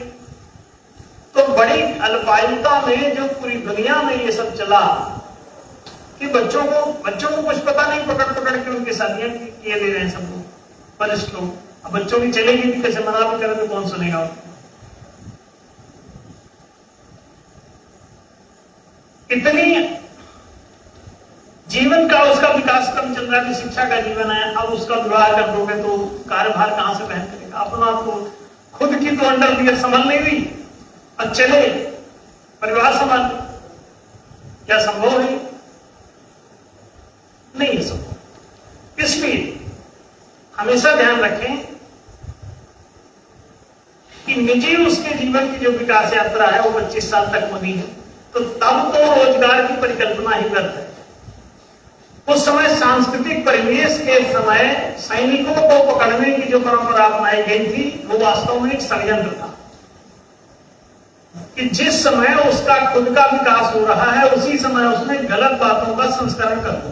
तो बड़ी अल्पायुता में जो पूरी दुनिया में ये सब चला कि बच्चों को कुछ पता नहीं, पकड़ के उनकी शादियां किए दे रहे हैं सब लोग, वरिष्ठ लोग। अब बच्चों की चलेगी भी कैसे, मना भी करें तो कौन सुनेगा। इतनी जीवन का उसका विकास क्रम चल रहा है, शिक्षा का जीवन है। अब उसका विवाह कर दोगे तो कार्यभार कहां से वहन करेगा। अपना आपको खुद की तो अंडरवियर संभल नहीं हुई, अब चले परिवार संभाल, क्या संभव है? नहीं है संभव। इसलिए हमेशा ध्यान रखें कि निजी उसके जीवन की जो विकास यात्रा है वो 25 साल तक होनी है। तो तब तो रोजगार की परिकल्पना ही व्यर्थ है। उस समय सांस्कृतिक परिवेश के समय सैनिकों को पकड़ने की जो परंपरा अपनाई गई थी वो वास्तव में एक षड्यंत्र था कि जिस समय उसका खुद का विकास हो रहा है उसी समय उसमें गलत बातों का संस्करण कर दो।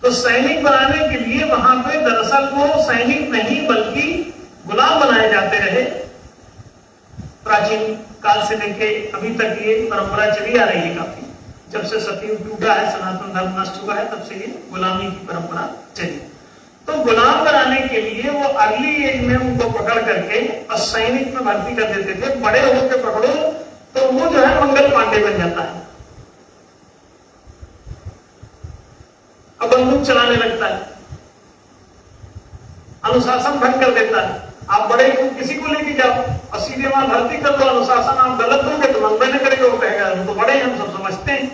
तो सैनिक बनाने के लिए वहां पे दरअसल वो सैनिक नहीं बल्कि गुलाम बनाए जाते रहे। प्राचीन काल से लेके अभी तक ये परंपरा चली आ रही है काफी। जब से सतयुग टूटा है, सनातन धर्म नष्ट हुआ है, तब से ये गुलामी की परंपरा चली। तो गुलाम बनाने के लिए वो अर्ली एज में उनको पकड़ करके और सैनिक में भर्ती कर देते थे। बड़े होकर पकड़ो तो वो जो है मंगल पांडे बन जाता है, अब बंदूक चलाने लगता है, अनुशासन भंग कर देता है। आप बड़े किसी को लेके जाओ और सीधे वहां भर्ती कर दो, अनुशासन आप गलत होंगे तो मंगल नहीं करेगा, वो कहेगा हम तो बड़े हैं, हम सब समझते हैं।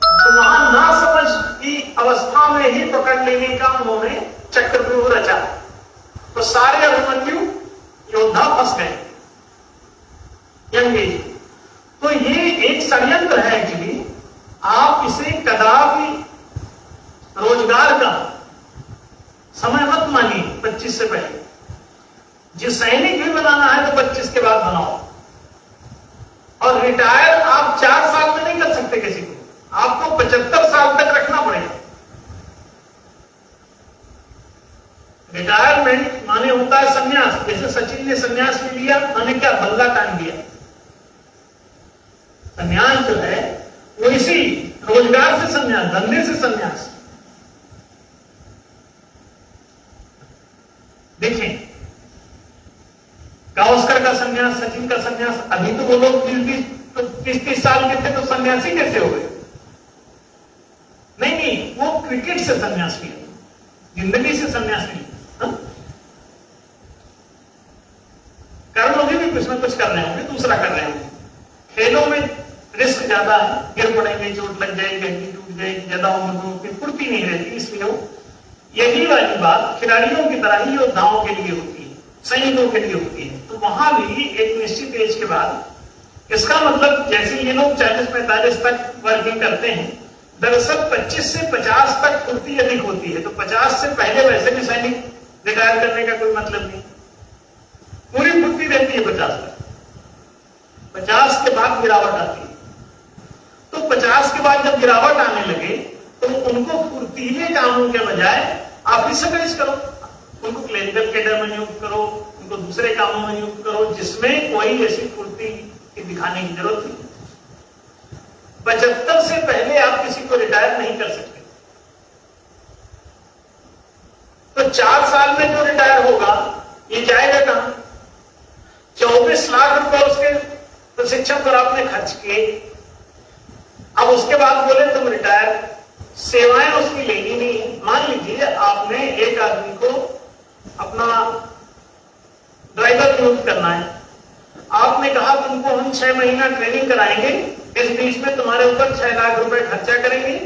तो वहां ना समझ की अवस्था में ही पकड़ लेने का उन्होंने चक्रव्यूह रचा। तो सारे अभिमन्यु योद्धा फंस गए यंग एज। तो ये एक षड्यंत्र है एक्चुअली। आप इसे कदापि रोजगार का समय मत मानिए 25 से पहले। जिस सैनिक भी बनाना है तो 25 के बाद बनाओ। और रिटायर आप 4 साल में नहीं कर सकते किसी को, आपको 75 साल तक रखना पड़ेगा। रिटायरमेंट माने होता है संन्यास। जैसे सचिन ने संन्यास ले लिया, माने क्या बल्ला टांग दिया। संन्यास जो है वो इसी रोजगार से संन्यास, धंधे से संन्यास। देखें गावस्कर का संन्यास, सचिन का संन्यास। अभी तो वो लोग 30 साल के थे तो सन्यासी कैसे हो गए? नहीं, वो क्रिकेट से संन्यास लिया, जिंदगी से संन्यास लिया। कर्म अभी भी कुछ ना कुछ कर रहे होंगे, दूसरा कर रहे होंगे। खेलों में रिस्क ज्यादा है, गिर पड़ेंगे, चोट लग जाएगी, हड्डी टूट जाएगी, ज्यादा उम्र की फुर्ती नहीं रहती। इसलिए वो यही वाली बात खिलाड़ियों की तरह ही योद्धाओं के लिए होती है, सैनिकों के लिए होती है। तो वहां भी एक निश्चित एज के बाद, इसका मतलब जैसे ये लोग 40-45 तक वर्किंग करते हैं, दरअसल 25 से 50 तक फुर्ती अधिक होती है। तो 50 से पहले वैसे भी सैनिक रिटायर करने का कोई मतलब नहीं, पूरी फुर्ती रहती है 50 तक। 50 के बाद गिरावट आती है। तो 50 के बाद जब गिरावट आने लगे तो उनको फुर्तीले कामों के बजाय आप रिसर्च करो, उनको क्लिनिकल कैडर में नियुक्त करो, उनको दूसरे कामों में नियुक्त करो जिसमें कोई ऐसी फुर्ती दिखाने की जरूरत नहीं। 75 से पहले आप किसी को रिटायर नहीं कर सकते। तो 4 साल में जो रिटायर होगा ये जाएगा कहां? 24 लाख रुपए उसके प्रशिक्षण पर आपने खर्च किए, अब उसके बाद बोले तुम रिटायर, सेवाएं उसकी लेनी नहीं है। मान लीजिए आपने एक आदमी को अपना ड्राइवर नियुक्त करना है, आपने कहा तुमको हम 6 महीना ट्रेनिंग कराएंगे, इस बीच में तुम्हारे ऊपर 6 लाख रुपए खर्चा करेंगे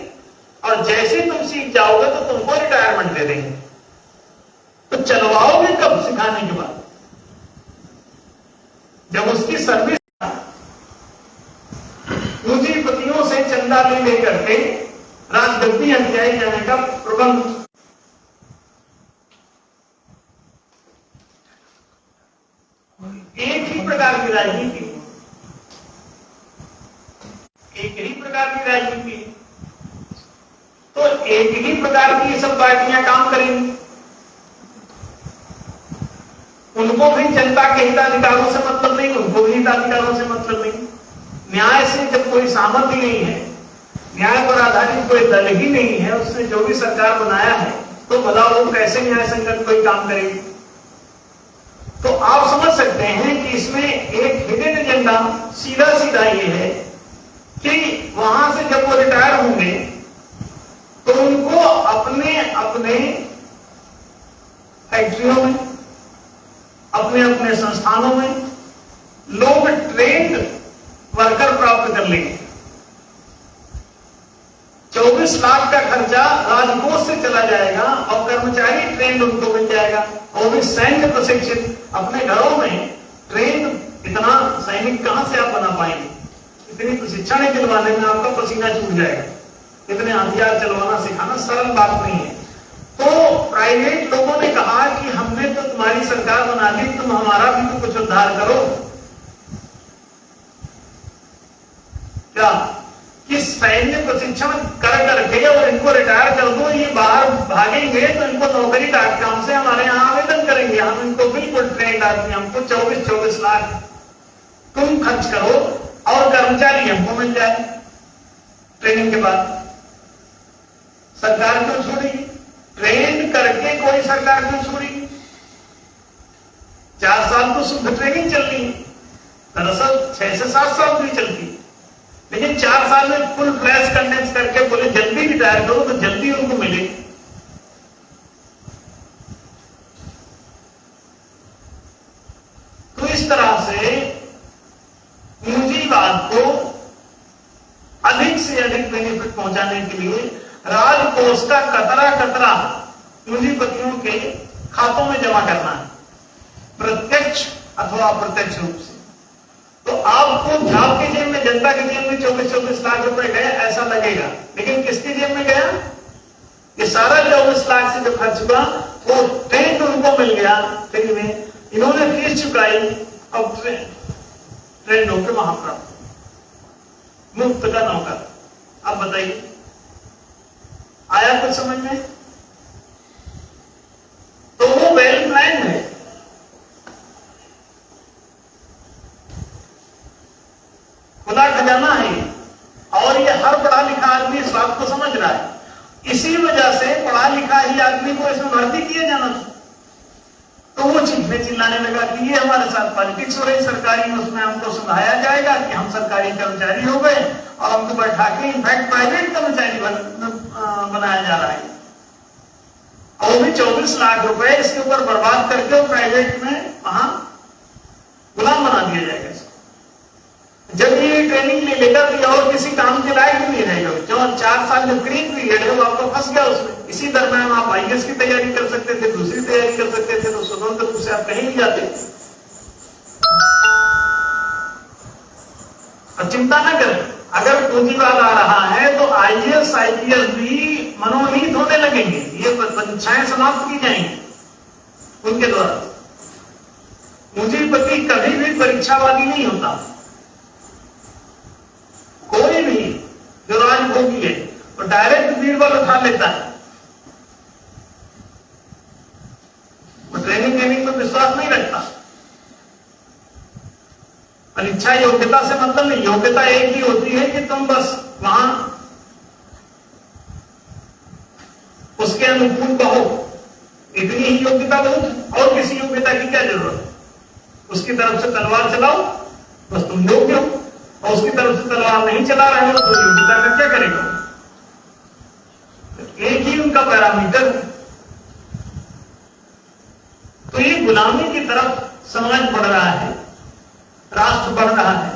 और जैसे तुम सीख जाओगे तो तुमको रिटायरमेंट दे देंगे। तो चलवाओगे कब? सिखाने के बाद, जब उसकी सर्विस। पूंजीपतियों से चंदा ले लेकर के राजगद्दी हथियाई जाने का प्रबंध। एक ही प्रकार की राजनीति, एक ही प्रकार की राजनीति, तो एक ही प्रकार की सब पार्टियां काम करेंगी। उनको भी जनता के हिताधिकारों से मतलब नहीं, उनको भी हिताधिकारों से मतलब नहीं। न्याय से जब कोई सहमति नहीं है, न्याय पर आधारित कोई दल ही नहीं है, उसने जो भी सरकार बनाया है, तो भला वो कैसे न्याय संगत कोई काम करेगी? तो आप समझ सकते हैं कि इसमें एक हिडन एजेंडा सीधा सीधा ये है कि वहां से जब वो रिटायर होंगे तो उनको अपने अपने फैक्ट्रियों में, अपने अपने संस्थानों में लोग ट्रेंड वर्कर प्राप्त कर लेंगे। 24 लाख का खर्चा राजकोष से चला जाएगा और कर्मचारी ट्रेंड उनको मिल जाएगा, और भी सैन्य प्रशिक्षित। अपने घरों में ट्रेंड, इतना सैनिक कहां से आप बना पाएंगे? इतनी प्रशिक्षण दिलवाने में आपका पसीना छूट जाएगा। इतने हथियार चलवाना सिखाना सरल बात नहीं है। तो प्राइवेट लोगों ने कहा कि हमने तो तुम्हारी सरकार बना दी, तुम हमारा भी तो कुछ उद्धार करो। क्या कि सैन्य प्रशिक्षण कर करके और इनको रिटायर कर दो, ये बाहर भागेंगे तो इनको नौकरी काम से हमारे यहाँ आवेदन करेंगे, हम इनको बिल्कुल ट्रेंड आदमी, हमको 24 लाख तुम खर्च करो और कर्मचारी हमको मिल जाए ट्रेनिंग के बाद। सरकार क्यों छोड़ेगी? ट्रेंड करके कोई सरकार क्यों छोड़ेगी? 4 साल तो शुद्ध ट्रेनिंग चल रही है, दरअसल 6 से 7 साल भी चलती है, लेकिन 4 साल में फुल फ्लैश कंडेंस करके बोले जल्दी रिटायर करो तो जल्दी उनको मिले। तो इस तरह से पूंजीवाद को अधिक से अधिक बेनिफिट पहुंचाने के लिए राजकोष का कतरा कतरा पूंजीपतियों के खातों में जमा करना है, प्रत्यक्ष अथवा अप्रत्यक्ष रूप से। तो आपको आपके जेब में, जनता के जेब में 24 लाख रुपए गए ऐसा लगेगा, लेकिन किसकी जेब में गया? ये सारा 24 लाख से जो खर्च हुआ वो ट्रेंड उनको मिल गया फ्री में, इन्होंने फीस चुकाई और ट्रेंड होकर वहां प्राप्त, मुफ्त का नौकर। अब बताइए, आया कुछ समझ में? तो वो वेल प्लान है। खुला खजाना है और ये हर पढ़ा लिखा आदमी इस बात को समझ रहा है। इसी वजह से पढ़ा लिखा ही आदमी को इसमें भर्ती किया जाना था। तो वो चीखने चिल्लाने लगा कि ये हमारे साथ पॉलिटिक्स हो रही सरकारी, उसमें हमको समझाया जाएगा कि हम सरकारी कर्मचारी हो गए और हमको बैठा के इनफैक्ट प्राइवेट कर्मचारी बनाया जा रहा है, और वो भी 24 लाख रुपए इसके ऊपर बर्बाद करके प्राइवेट में वहां गुलाम बना दिया जाएगा। जब ये ट्रेनिंग ले लेगा तो और किसी काम के लायक नहीं रहेगा। जो 4 साल जो ग्रीन पीरियड है वो आपको फंस गया उसमें। इसी दरम्यान आप आईएएस की तैयारी कर सकते थे, दूसरी तैयारी कर सकते थे, तो स्वतंत्र रूप से आप कहीं भी जाते। और चिंता न करें, अगर पूंजीवाद आ रहा है तो आईएएस आईपीएस भी मनोनीत होने लगेंगे, ये परीक्षाएं समाप्त की जाएंगी उनके द्वारा। पूंजीपति कभी भी परीक्षावादी नहीं होता, राजभोगी है, तो डायरेक्ट बीरबल उठा लेता है। वो ट्रेनिंग में विश्वास नहीं रखता। और इच्छा योग्यता से मतलब नहीं, योग्यता एक ही होती है कि तुम बस वहां उसके अनुकूल कहो, इतनी ही योग्यता बहुत, और किसी योग्यता की क्या जरूरत है? उसकी तरफ से तलवार चलाओ, बस तुम योग्य हो, और उसकी तरफ से तलवार नहीं चला रहे हो तो योग्यता का क्या करेगा? एक ही उनका पैरामीटर है। तो ये गुलामी की तरफ समाज बढ़ रहा है, राष्ट्र बढ़ रहा है।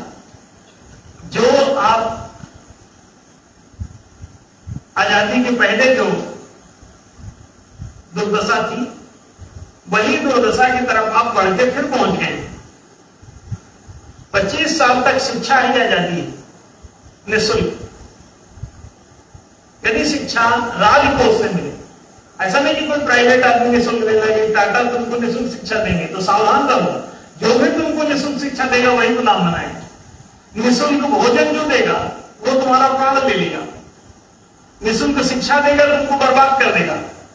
जो आप आजादी के पहले जो दुर्दशा थी, वही दुर्दशा की तरफ आप बढ़ के फिर पहुंच गए। 25 साल तक शिक्षा ही आजादी है, निःशुल्क। यदि शिक्षा राजकोष से मिले, ऐसा नहीं कि कोई प्राइवेट आदमी निःशुल्क देगा, ये टाटा तुमको निःशुल्क शिक्षा देंगे, तो सावधान रहो, जो भी तुमको निःशुल्क शिक्षा देगा वही गुलाम बनाएगा। निःशुल्क भोजन जो देगा वो तुम्हारा प्राण ले लेगा, निःशुल्क शिक्षा देगा तुमको बर्बाद कर देगा।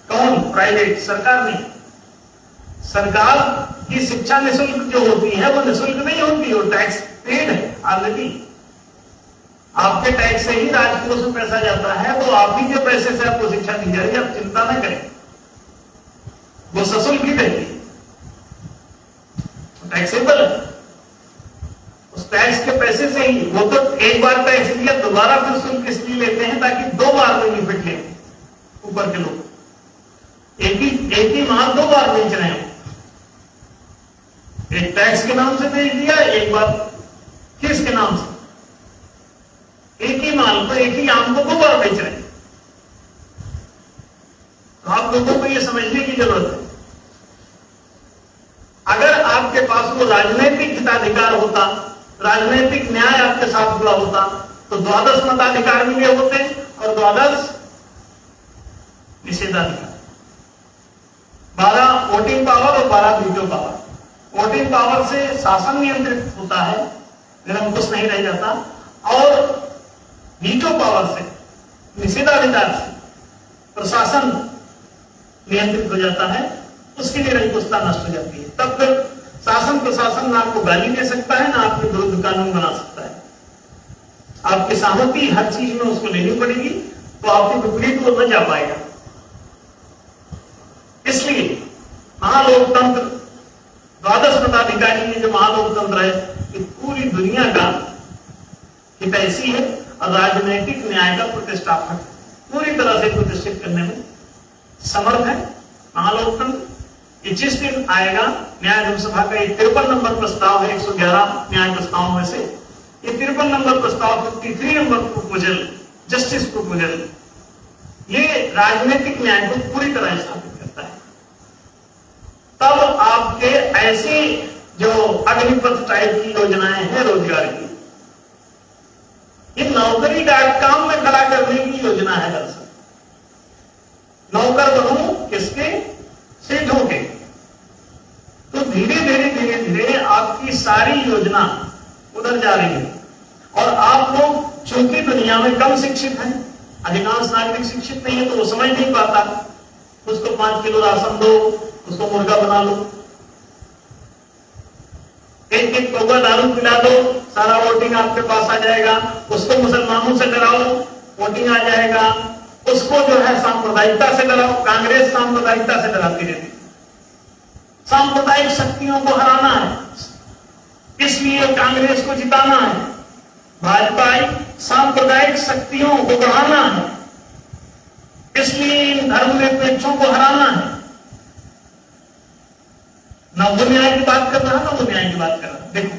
कौन? प्राइवेट, सरकार नहीं। सरकार की शिक्षा निःशुल्क जो होती है वो निःशुल्क नहीं होती, वो टैक्स पेड है ऑलरेडी। आपके टैक्स से ही राजकोष में पैसा जाता है, तो आप ही के पैसे से आपको शिक्षा दी जाएगी, आप चिंता न करें, वो सशुल्क ही रहती है, टैक्सेबल है। उस टैक्स के पैसे से ही, वो तो एक बार टैक्स लिया दोबारा फिर शुल्क इसलिए लेते हैं ताकि 2 बार बेनिफिट ले ऊपर के लोग। एक ही माल 2 बार बेच रहे हैं, एक टैक्स के नाम से बेच दिया, एक बार किसके नाम से? एक ही माल को, एक ही आम को 2 बार बेच रहे हैं। तो आप लोगों को यह समझने की जरूरत है, अगर आपके पास वो राजनैतिक हिताधिकार होता, राजनैतिक न्याय आपके साथ जुड़ा होता, तो 12 मताधिकार मिले होते और 12 निषेधाधिकार, 12 वोटिंग पावर और 12 वीटो पावर। वोटिंग पावर से शासन नियंत्रित होता है, निरंकुश नहीं रह जाता, और वीटो पावर से, निषेधाधिकार से प्रशासन नियंत्रित हो जाता है, उसकी निरंकुशता नष्ट हो जाती है। तब फिर शासन प्रशासन ना आपको गाली दे सकता है, ना आपके विरुद्ध कानून बना सकता है। आपकी सहमति हर चीज में उसको लेनी पड़ेगी, तो आपके विपरीत वो न जा पाएगा। इसलिए महालोकतंत्र, 12 मताधिकारी ये जो महालोकतंत्र है, ये पूरी दुनिया का हितैषी है और राजनैतिक न्याय का प्रतिष्ठापक, पूरी तरह से प्रतिष्ठित करने में समर्थ है महालोकतंत्र। ये जिस दिन आएगा, न्याय धर्मसभा का ये 53 नंबर प्रस्ताव है 111 न्याय प्रस्तावों में से, ये 53 नंबर प्रस्ताव, 53 नंबर प्रपोजल, जस्टिस प्रपोजल, ये राजनीतिक न्याय को पूरी तरह स्थापित करता है। तब आपके ऐसी जो अग्निपथ टाइप की योजनाएं हैं रोजगार की, ये नौकरी.com में खड़ा करने की योजना है। दरअसल नौकर बनूं किसके? सेठों के। तो धीरे धीरे आपकी सारी योजना उधर जा रही है। और आप लोग चूंकि दुनिया में कम शिक्षित हैं, अधिकांश नागरिक शिक्षित नहीं है, तो वो समझ नहीं पाता, उसको 5 किलो राशन दो, उसको मुर्गा बना लो, एक पौवा दारू पिला दो, सारा वोटिंग आपके पास आ जाएगा। उसको मुसलमानों से डराओ, वोटिंग आ जाएगा। उसको जो है सांप्रदायिकता से डराओ, कांग्रेस सांप्रदायिकता से डराती रहती है। सांप्रदायिक शक्तियों को हराना है, इसलिए कांग्रेस को जिताना है। भाजपा सांप्रदायिक शक्तियों को बढ़ाना है, इसलिए इन धर्मनिरपेक्षों को हराना है। ना वो न्याय की बात कर रहा, ना वो न्याय की बात कर रहा। देखो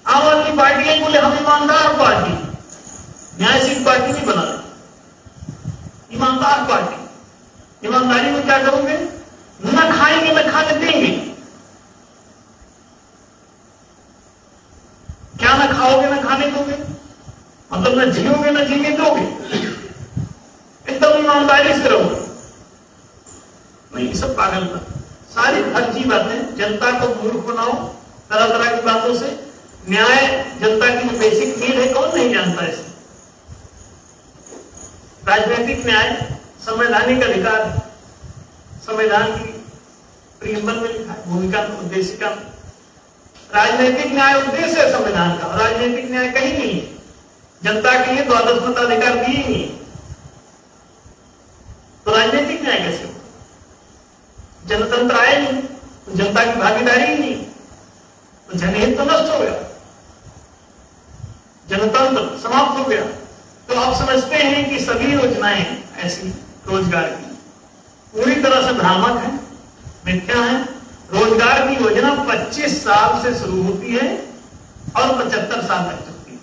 आम आदमी पार्टी बोले हम ईमानदार पार्टी, न्यायशील पार्टी नहीं बना, ईमानदार पार्टी। ईमानदारी में क्या करोगे? न खाएंगे न खाने देंगे। क्या न खाओगे न खाने दोगे? मतलब न जियोगे न जीने दोगे। एकदम ईमानदारी से रहो। नहीं, ये सब पागल था। सारी फर्जी बातें, जनता को मूर्ख बनाओ तरह तरह की बातों से। न्याय जनता की जो बेसिक नीड है, कौन नहीं जानता इसे? राजनीतिक न्याय संवैधानिक अधिकार, संविधान की प्रीएम्बल में लिखा है, भूमिका उद्देशिका। राजनीतिक न्याय उद्देश्य है संविधान का, राजनीतिक न्याय कहीं नहीं है। जनता के लिए द्वादश मताधिकार दिए नहीं, तो राजनीतिक न्याय कैसे हो? जनतंत्र आए नहीं, तो जनता की भागीदारी ही नहीं, तो जनहित तो नष्ट हो गया, जनतंत्र समाप्त हो गया। तो आप समझते हैं कि सभी योजनाएं ऐसी रोजगार की पूरी तरह से भ्रामक है, मिथ्या है। रोजगार की योजना 25 साल से शुरू होती है और 75 साल तक चलती है।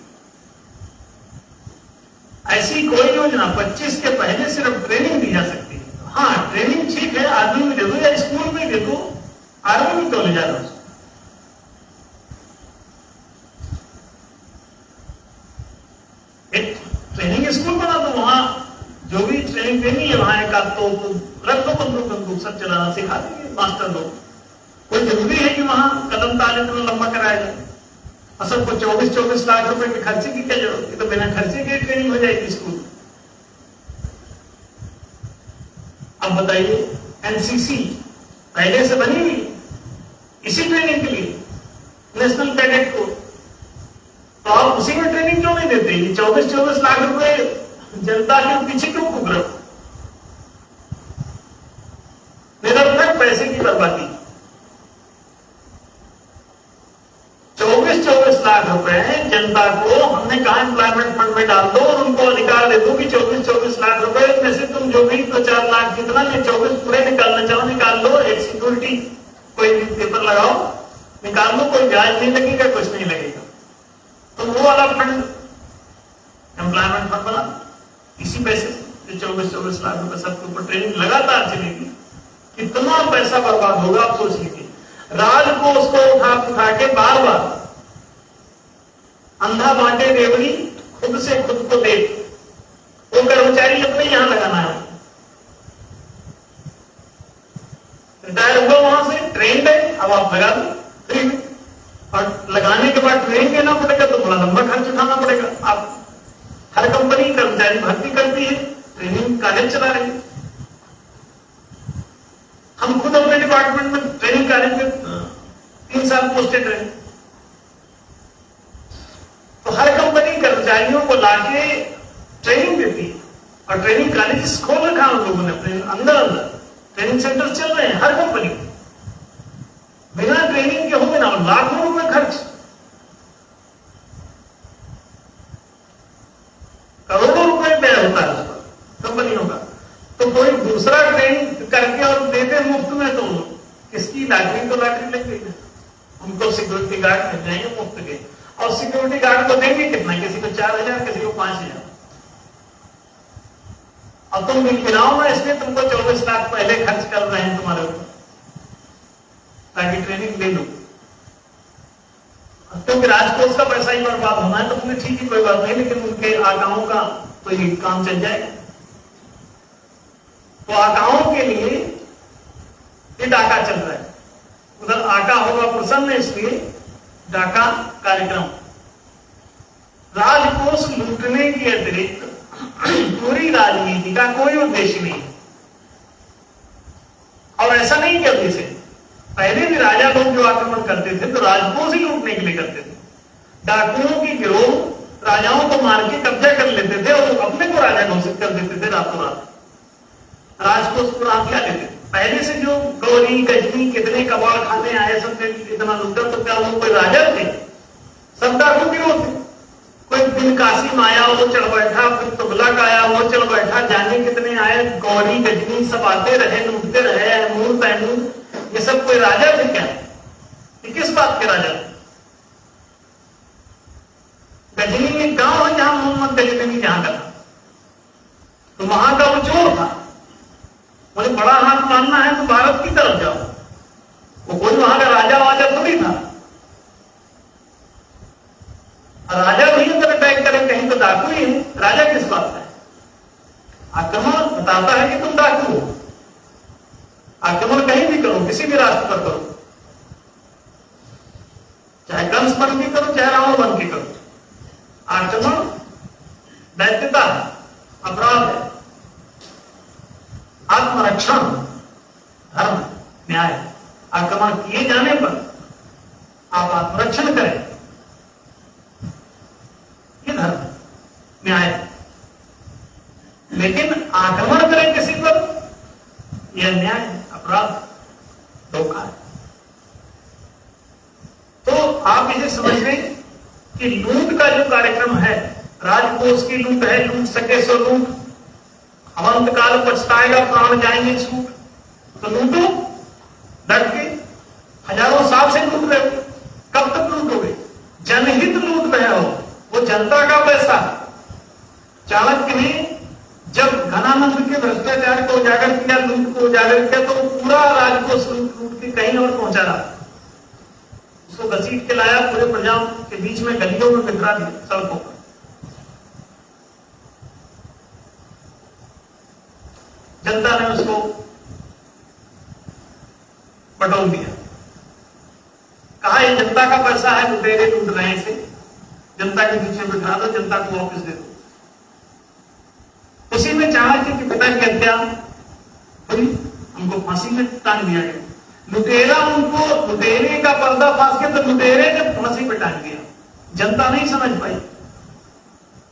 ऐसी कोई योजना 25 के पहले सिर्फ ट्रेनिंग दी जा सकती है। हाँ, ट्रेनिंग ठीक है, आर्मी में दे दो या स्कूल में दे दो, आर्मी में क्यों ले जा रहे हो? एक ट्रेनिंग स्कूल बना दो, वहां जो भी ट्रेनिंग देनी है वहां एक आध तो रख दो, बंदूक सब चलाना सिखा देंगे मास्टर लोग। कोई जरूरी है कि वहां कदम ताले इतना लंबा कराया जाए? और सबको 24 लाख रुपए के खर्चे की क्या जरूरत है? तो बिना खर्चे के ट्रेनिंग हो जाएगी स्कूल। अब बताइए, एनसीसी पहले से बनी हुई इसी ट्रेनिंग के लिए, नेशनल कैडेट को, तो आप उसी में ट्रेनिंग क्यों नहीं देते? ये 24 लाख रुपए जनता के पीछे क्यों फूक रहे हो? निरर्थक पैसे की बर्बादी। 24 लाख रुपए जनता को हमने कहा एम्प्लॉयमेंट फंड में डाल दो और उनको अधिकार दे दो कि 24 लाख रुपए में से तुम जो भी 4 लाख जितना 24 पूरे निकालना चाहो निकाल लो, एक सिक्योरिटी कोई पेपर लगाओ, निकाल लो, कोई ब्याज नहीं लगेगा, कुछ नहीं लगेगा। तो वो वाला फंड एम्प्लॉयमेंट फंड बना, इसी पैसे से 24 लाख रुपए सबके ऊपर ट्रेनिंग लगातार चलेगी। कितना पैसा बर्बाद होगा आप सोच लीजिए। राजकोष को उठा के बार बार अंधा बांटे रेवड़ी, खुद से खुद को दे, वो कर्मचारी अपने यहां लगाना है। रिटायर हुआ वहां से, ट्रेंड है, अब आप लगा दो फ्री में, और लगाने के बाद ट्रेनिंग देना पड़ेगा तो बड़ा लंबा खर्च उठाना पड़ेगा। आप हर कंपनी कर्मचारी भर्ती करती है, ट्रेनिंग कार्य चला रही है। हम खुद अपने डिपार्टमेंट में ट्रेनिंग कार्य में 3 साल पोस्टेड रहे, तो हर कंपनी कर्मचारियों को लाके ट्रेनिंग देती है और ट्रेनिंग कॉलेज खोल रखा है उन लोगों ने अपने अंदर ट्रेनिंग सेंटर चल रहे हैं हर कंपनी। बिना ट्रेनिंग के हो बिना लाखों रुपए खर्च, करोड़ों रुपए व्यय होता है उस पर कंपनियों का। तो कोई दूसरा ट्रेनिंग करके और देते मुफ्त में, तो किसकी लॉटरी तो लॉटरी लग गई। उनको सिक्योरिटी गार्ड मिल जाएंगे मुफ्त के, और सिक्योरिटी गार्ड को देंगे कितना? किसी को 4,000, किसी को 5,000। अब तुम गिनाओ ना, इसलिए तुमको 24 लाख पहले खर्च कर रहे हैं तुम्हारे ऊपर ताकि ट्रेनिंग ले लो। क्योंकि राजकोष का पैसा ही बर्बाद होना है तो तुम्हें ठीक ही कोई बात नहीं, लेकिन उनके आकाओं का तो ये काम चल जाएगा। तो आकाओं के लिए ये डाका चल रहा है, उधर आका होगा प्रसन्न, इसलिए डाका कार्यक्रम। राजकोष लूटने के अतिरिक्त पूरी राजनीति का कोई उद्देश्य नहीं। और ऐसा नहीं कि अभी से, पहले भी राजा लोग जो आक्रमण करते थे तो राजकोष ही लूटने के लिए करते थे। डाकुओं की गिरोह राजाओं को मार के कब्जा कर लेते थे और अपने को राजा घोषित कर देते थे रातों रात। राजकोष पूरा क्या लेते थे? पहले से जो गौरी गजनी कितने कबाड़ खाने आए, सबने इतना लूटा, तो क्या वो कोई राजा थे? सब डाकू गिरोह थे। कोई दिन कासिम आया वो चढ़ बैठा, फिर तुगलक आया वो चढ़ बैठा, जाने कितने आए, गौरी गजनी सब आते रहे, लूटते रहे, मूल तैमूर, ये सब कोई राजा थे क्या? ये किस बात के राजा थे? गजनी एक गांव है जहां मोहम्मद गजनी जहां का था, तो वहां का वो चोर था। मुझे बड़ा हाथ मानना है तो भारत की तरफ जाओ, वो कोई वहां का राजा वाजा थोड़ी था। राजा भी अगर अटैक करें कहीं तो डाकू ही है, राजा किस बात का है? आक्रमण बताता है कि तुम डाकू हो। आक्रमण कहीं भी करो, किसी भी राष्ट्र पर करो, चाहे कंस बन के करो चाहे रावण बन के करो, आक्रमण दैत्यता है, अपराध है। न्याय है। लेकिन आक्रमण करें किसी पर, यह अन्याय है, अपराध, धोखा है। तो आप इसे समझ लें कि लूट का जो कार्यक्रम है, राजकोष की लूट है, लूट सके सो लूट, अनंत काल पछताएगा प्राण जाएंगे छूट। तो लूटो डट के, हजारों साल से लूट रहे हो, कब तक लूटोगे? जनहित लूट रहे हो, वो जनता का पैसा। चाणक्य ने जब घनानंद के भ्रष्टाचार को उजागर किया, लूट को उजागर किया, तो पूरा राजकोष लूट के कहीं और पहुंचा रहा, उसको घसीट के लाया, पूरे प्रजाओं के बीच में गलियों में बिखरा दिया, सड़कों पर। जनता ने उसको बटोर दिया, कहा ये जनता का पैसा है, लुटेरे लूट रहे हैं इसे, जनता के पीछे बिठा दो, जनता को वापस दे दो। उसी में चाणक्य के पिता की हत्या हुई, उनको फांसी में टांग दिया गया। लुटेरा उनको, लुटेरे का पर्दाफाश किया तो लुटेरे ने फांसी पे टांग दिया। जनता नहीं समझ पाई।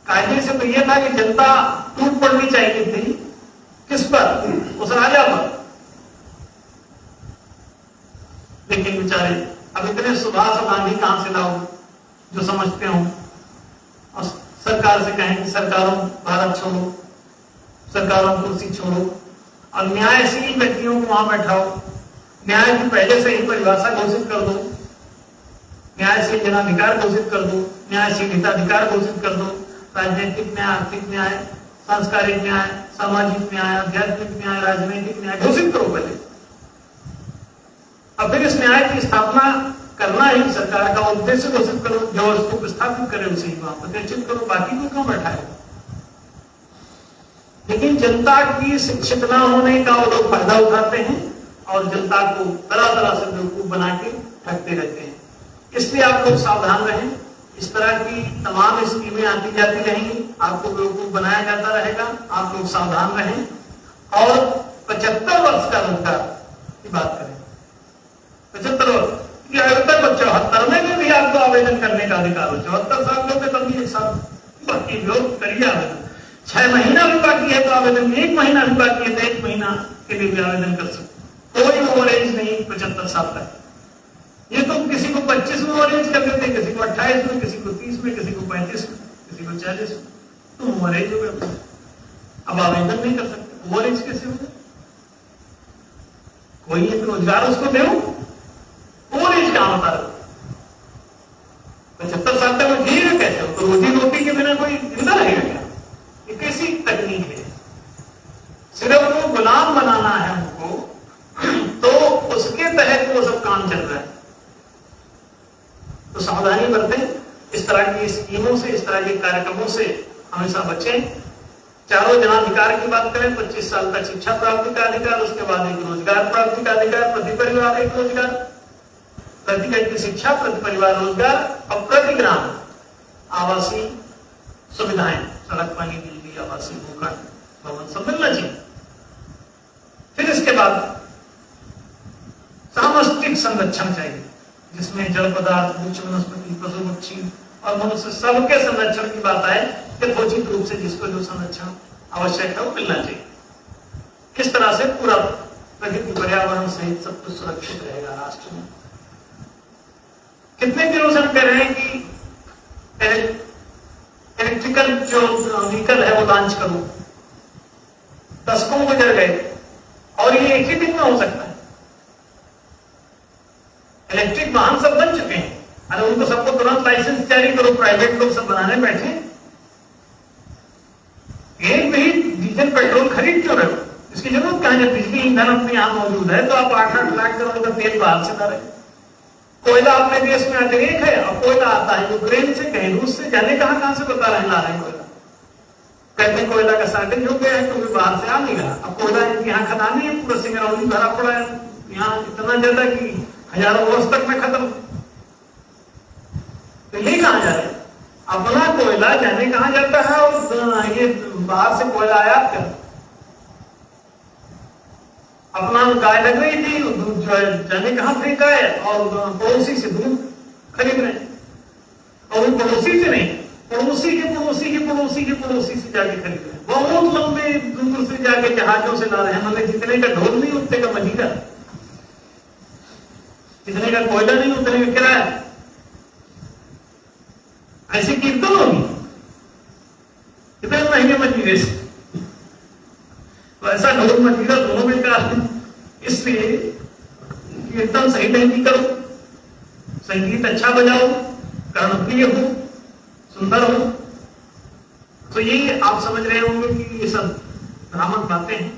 कायदे से तो यह था कि जनता टूट पड़नी चाहिए थी, किस पर? उस राजा पर। लेकिन बेचारे अब इतने सुभाष गांधी कहां से लाओ जो समझते हो, और सरकार से कहें कि सरकारों भारत छोड़ो, सरकारों कुर्सी छोड़ो, और न्यायशील व्यक्तियों को वहां बैठाओ, न्याय की पहले से ही परिभाषा घोषित कर दो, न्यायशील जनाधिकार घोषित कर दो, न्यायशील हिताधिकार घोषित कर दो, राजनीतिक न्याय, आर्थिक न्याय, सांस्कारिक न्याय, सामाजिक न्याय, आध्यात्मिक न्याय, राजनीतिक न्याय घोषित करो पहले। अब फिर इस न्याय की स्थापना करना ही सरकार का उद्देश्य घोषित करो, जो उसको स्थापित करे उसे ही वहां प्रतिष्ठित करो, बाकी को क्यों बैठाए? लेकिन जनता की शिक्षित न होने का वो लोग फायदा उठाते हैं और जनता को तरह तरह से बेवकूफ बना के ठगते रहते हैं। इसलिए आप लोग सावधान रहें, इस तरह की तमाम स्कीमें आती जाती रहेंगी, आपको बेवकूफ बनाया जाता रहेगा, आप लोग सावधान रहें। और 75 वर्ष का रोजगार की बात करें, 75 वर्ष की आयु तक 74 में भी आपको आवेदन करने का अधिकार हो। 74 साल लोग तब भी 1 साल बाकी लोग करिए आवेदन। 6 महीना भी बाकी है तो आवेदन, 1 महीना भी बाकी है तो 1 महीना के लिए भी आवेदन कर सकते। कोई ओवर एज नहीं 75 साल तक। ये तो किसी को 25 में ओवर एज कर देते, किसी को 28 में, किसी को 30 में, किसी को 35 में, किसी को 40 में, तो ओवर एज हो गया, अब आवेदन नहीं कर सकते। ओवर एज कैसे हो गया? कोई एक रोजगार उसको दो, ओवर एज कहां होता है? 75 साल तक वो जिएगा कैसे? तो रोजी रोटी के बिना कोई जिंदा रहेगा क्या? ये कैसी तकनीक है? सिर्फ वो गुलाम बनाना है उनको, तो उसके तहत वो सब काम चल रहा है। तो सावधानी बरतें, इस तरह की स्कीमों से, इस तरह के कार्यक्रमों से हमेशा बचें। चारों जनाधिकार की बात करें, 25 साल तक शिक्षा प्राप्ति का अधिकार, उसके बाद एक रोजगार प्राप्ति का अधिकार, प्रति परिवार एक रोजगार, प्रति व्यक्ति शिक्षा, प्रति परिवार रोजगार, और प्रति ग्राम आवासीय सुविधाएं, सड़क, पानी, बिजली, आवासीय मकान, भवन सब मिलना चाहिए। फिर इसके बाद सामष्टिक संरक्षण चाहिए, जिसमें जल पदार्थ, वृक्ष, वनस्पति, पशु, पक्षी और मनुष्य सबके संरक्षण की बात आए, यथोचित रूप से जिसको जो संरक्षण आवश्यक है वो मिलना चाहिए। किस तरह से पूरा प्रकृति, पर्यावरण सहित सब कुछ सुरक्षित रहेगा राष्ट्र में। कितने दिनों से हम कह रहे हैं कि इलेक्ट्रिकल जो व्हीकल है वो लॉन्च करो, दशकों गुजर गए और ये एक ही दिन में हो सकता है। इलेक्ट्रिक वाहन सब बन चुके हैं, अरे उनको सबको तुरंत लाइसेंस जारी करो, प्राइवेट लोग सब बनाने बैठे। एक भी डीजल पेट्रोल खरीद क्यों रहे हो? इसकी जरूरत कहां है? बिजली ईंधन अपने यहां मौजूद है, तो आप 8-8 लाख करोड़ का तेल बाहर से ला रहे। कोयला अपने देश में अतिरेक है, और कोयला आता है यूक्रेन से, कहीं रूस से, जाने कहां से बता रहे ला रहे हैं कोयला। कहते हैं कोयला का शॉर्टेज हो गया है क्योंकि बाहर से आ नहीं रहा। अब कोयला यहाँ खदानी है, पूरा सिंगरौली भरा पड़ा है यहाँ, इतना ज्यादा कि हजारों वर्ष तक में खत्म। तो ये कहां जा रहे हैं? अपना कोयला जाने कहां जाता है, और ये बाहर से कोयला आयात कर। अपना गाय लग रही थी, दूध जाने कहां फेंका है, और पड़ोसी से दूध खरीद रहे हैं। और वो पड़ोसी से नहीं, पड़ोसी के पड़ोसी के पड़ोसी के पड़ोसी से जाके खरीद रहे हैं, बहुत लंबे दूर से जाके जहाजों से ला रहे हैं। मतलब जितने का ढोल नहीं उतने का मजीरा, जितने का कोयला नहीं उतने का किराया। ऐसी कीर्तन होगी कितने महीने मजीरे से, वैसा ढोल मजीरा दोनों में का। इसलिए कीर्तन सही नहीं करो, संगीत अच्छा बजाओ, कर्णप्रिय हो, सुंदर हो। तो ये आप समझ रहे होंगे कि ये सब भ्रामक बातें हैं,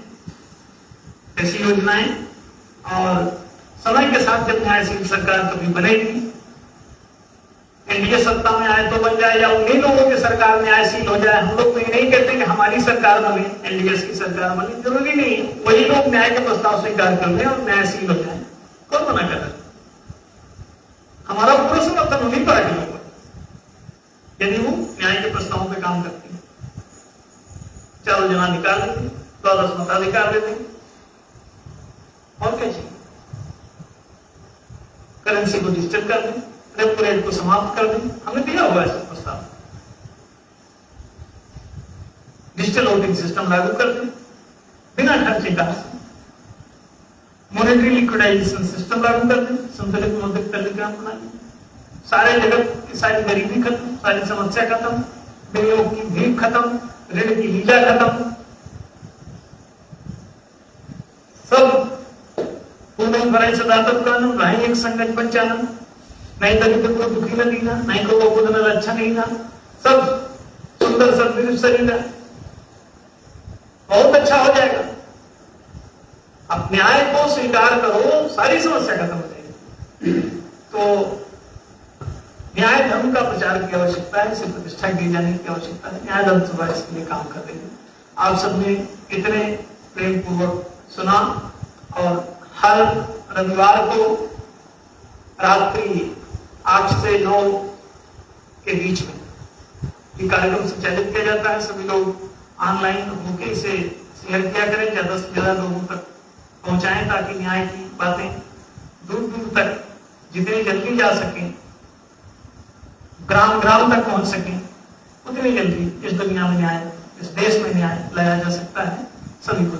ऐसी योजनाएं। और समय के साथ जब न्यायशील सरकार कभी बनेगी, एनडीए सत्ता में आए तो बन जाए, या उन्हीं लोगों की सरकार न्यायशील हो जाए। हम लोग तो ये नहीं कहते कि हमारी सरकार बने, एनडीए की सरकार बने, जरूरी नहीं है। वही लोग न्याय के प्रस्ताव स्वीकार कर लें और न्यायशील हो जाए, कौन मना कर रहा है? हमारा पूरा समर्थन उन्हीं पार्टियों को, यदि वो न्याय के प्रस्तावों पे काम करती है। चारों जना निकाल देते, 12 मताधिकार देते, और क्या चाहिए? करेंसी को डिजिटल कर दें, रेपो रेट को समाप्त कर दें। हमने दिया हुआ ऐसा प्रस्ताव। डिजिटल वोटिंग सिस्टम लागू कर दें बिना खर्चे का। मॉनेटरी लिक्विडाइजेशन सिस्टम लागू कर दें, संतुलित मौद्रिक तालिका अपना लें। सारे जगत की सारी गरीबी खत्म, सारी समस्या खत्म, विनियोग की भीख खत्म, ऋण की लीला खत्म, सब पूर्ण भराई सदातब कानून, नहीं एक संगत पंचानन, नहीं दलित को दुखी न दीना, नहीं को वो न अच्छा नहीं ना, सब सुंदर सदृढ़ शरीर, बहुत अच्छा हो जाएगा। अब न्याय को स्वीकार करो, सारी समस्या खत्म हो जाएगी। तो न्याय धर्म का प्रचार की आवश्यकता है, इसे प्रतिष्ठा की जाने की आवश्यकता है। न्याय धर्म सभा इसके लिए काम कर रही है। आप सबने इतने प्रेम पूर्वक सुना, और हर रविवार को रात्रि 8 से 9 के बीच में ये कार्यक्रम संचालित किया जाता है। सभी लोग ऑनलाइन होकर इसे शेयर किया करें, ज्यादा से ज्यादा लोगों तक पहुंचाएं, ताकि न्याय की बातें दूर दूर तक जितनी जल्दी जा सके, ग्राम ग्राम तक पहुंच सके, उतनी जल्दी इस दुनिया में न्याय, इस देश में न्याय लाया जा सकता है। सभी को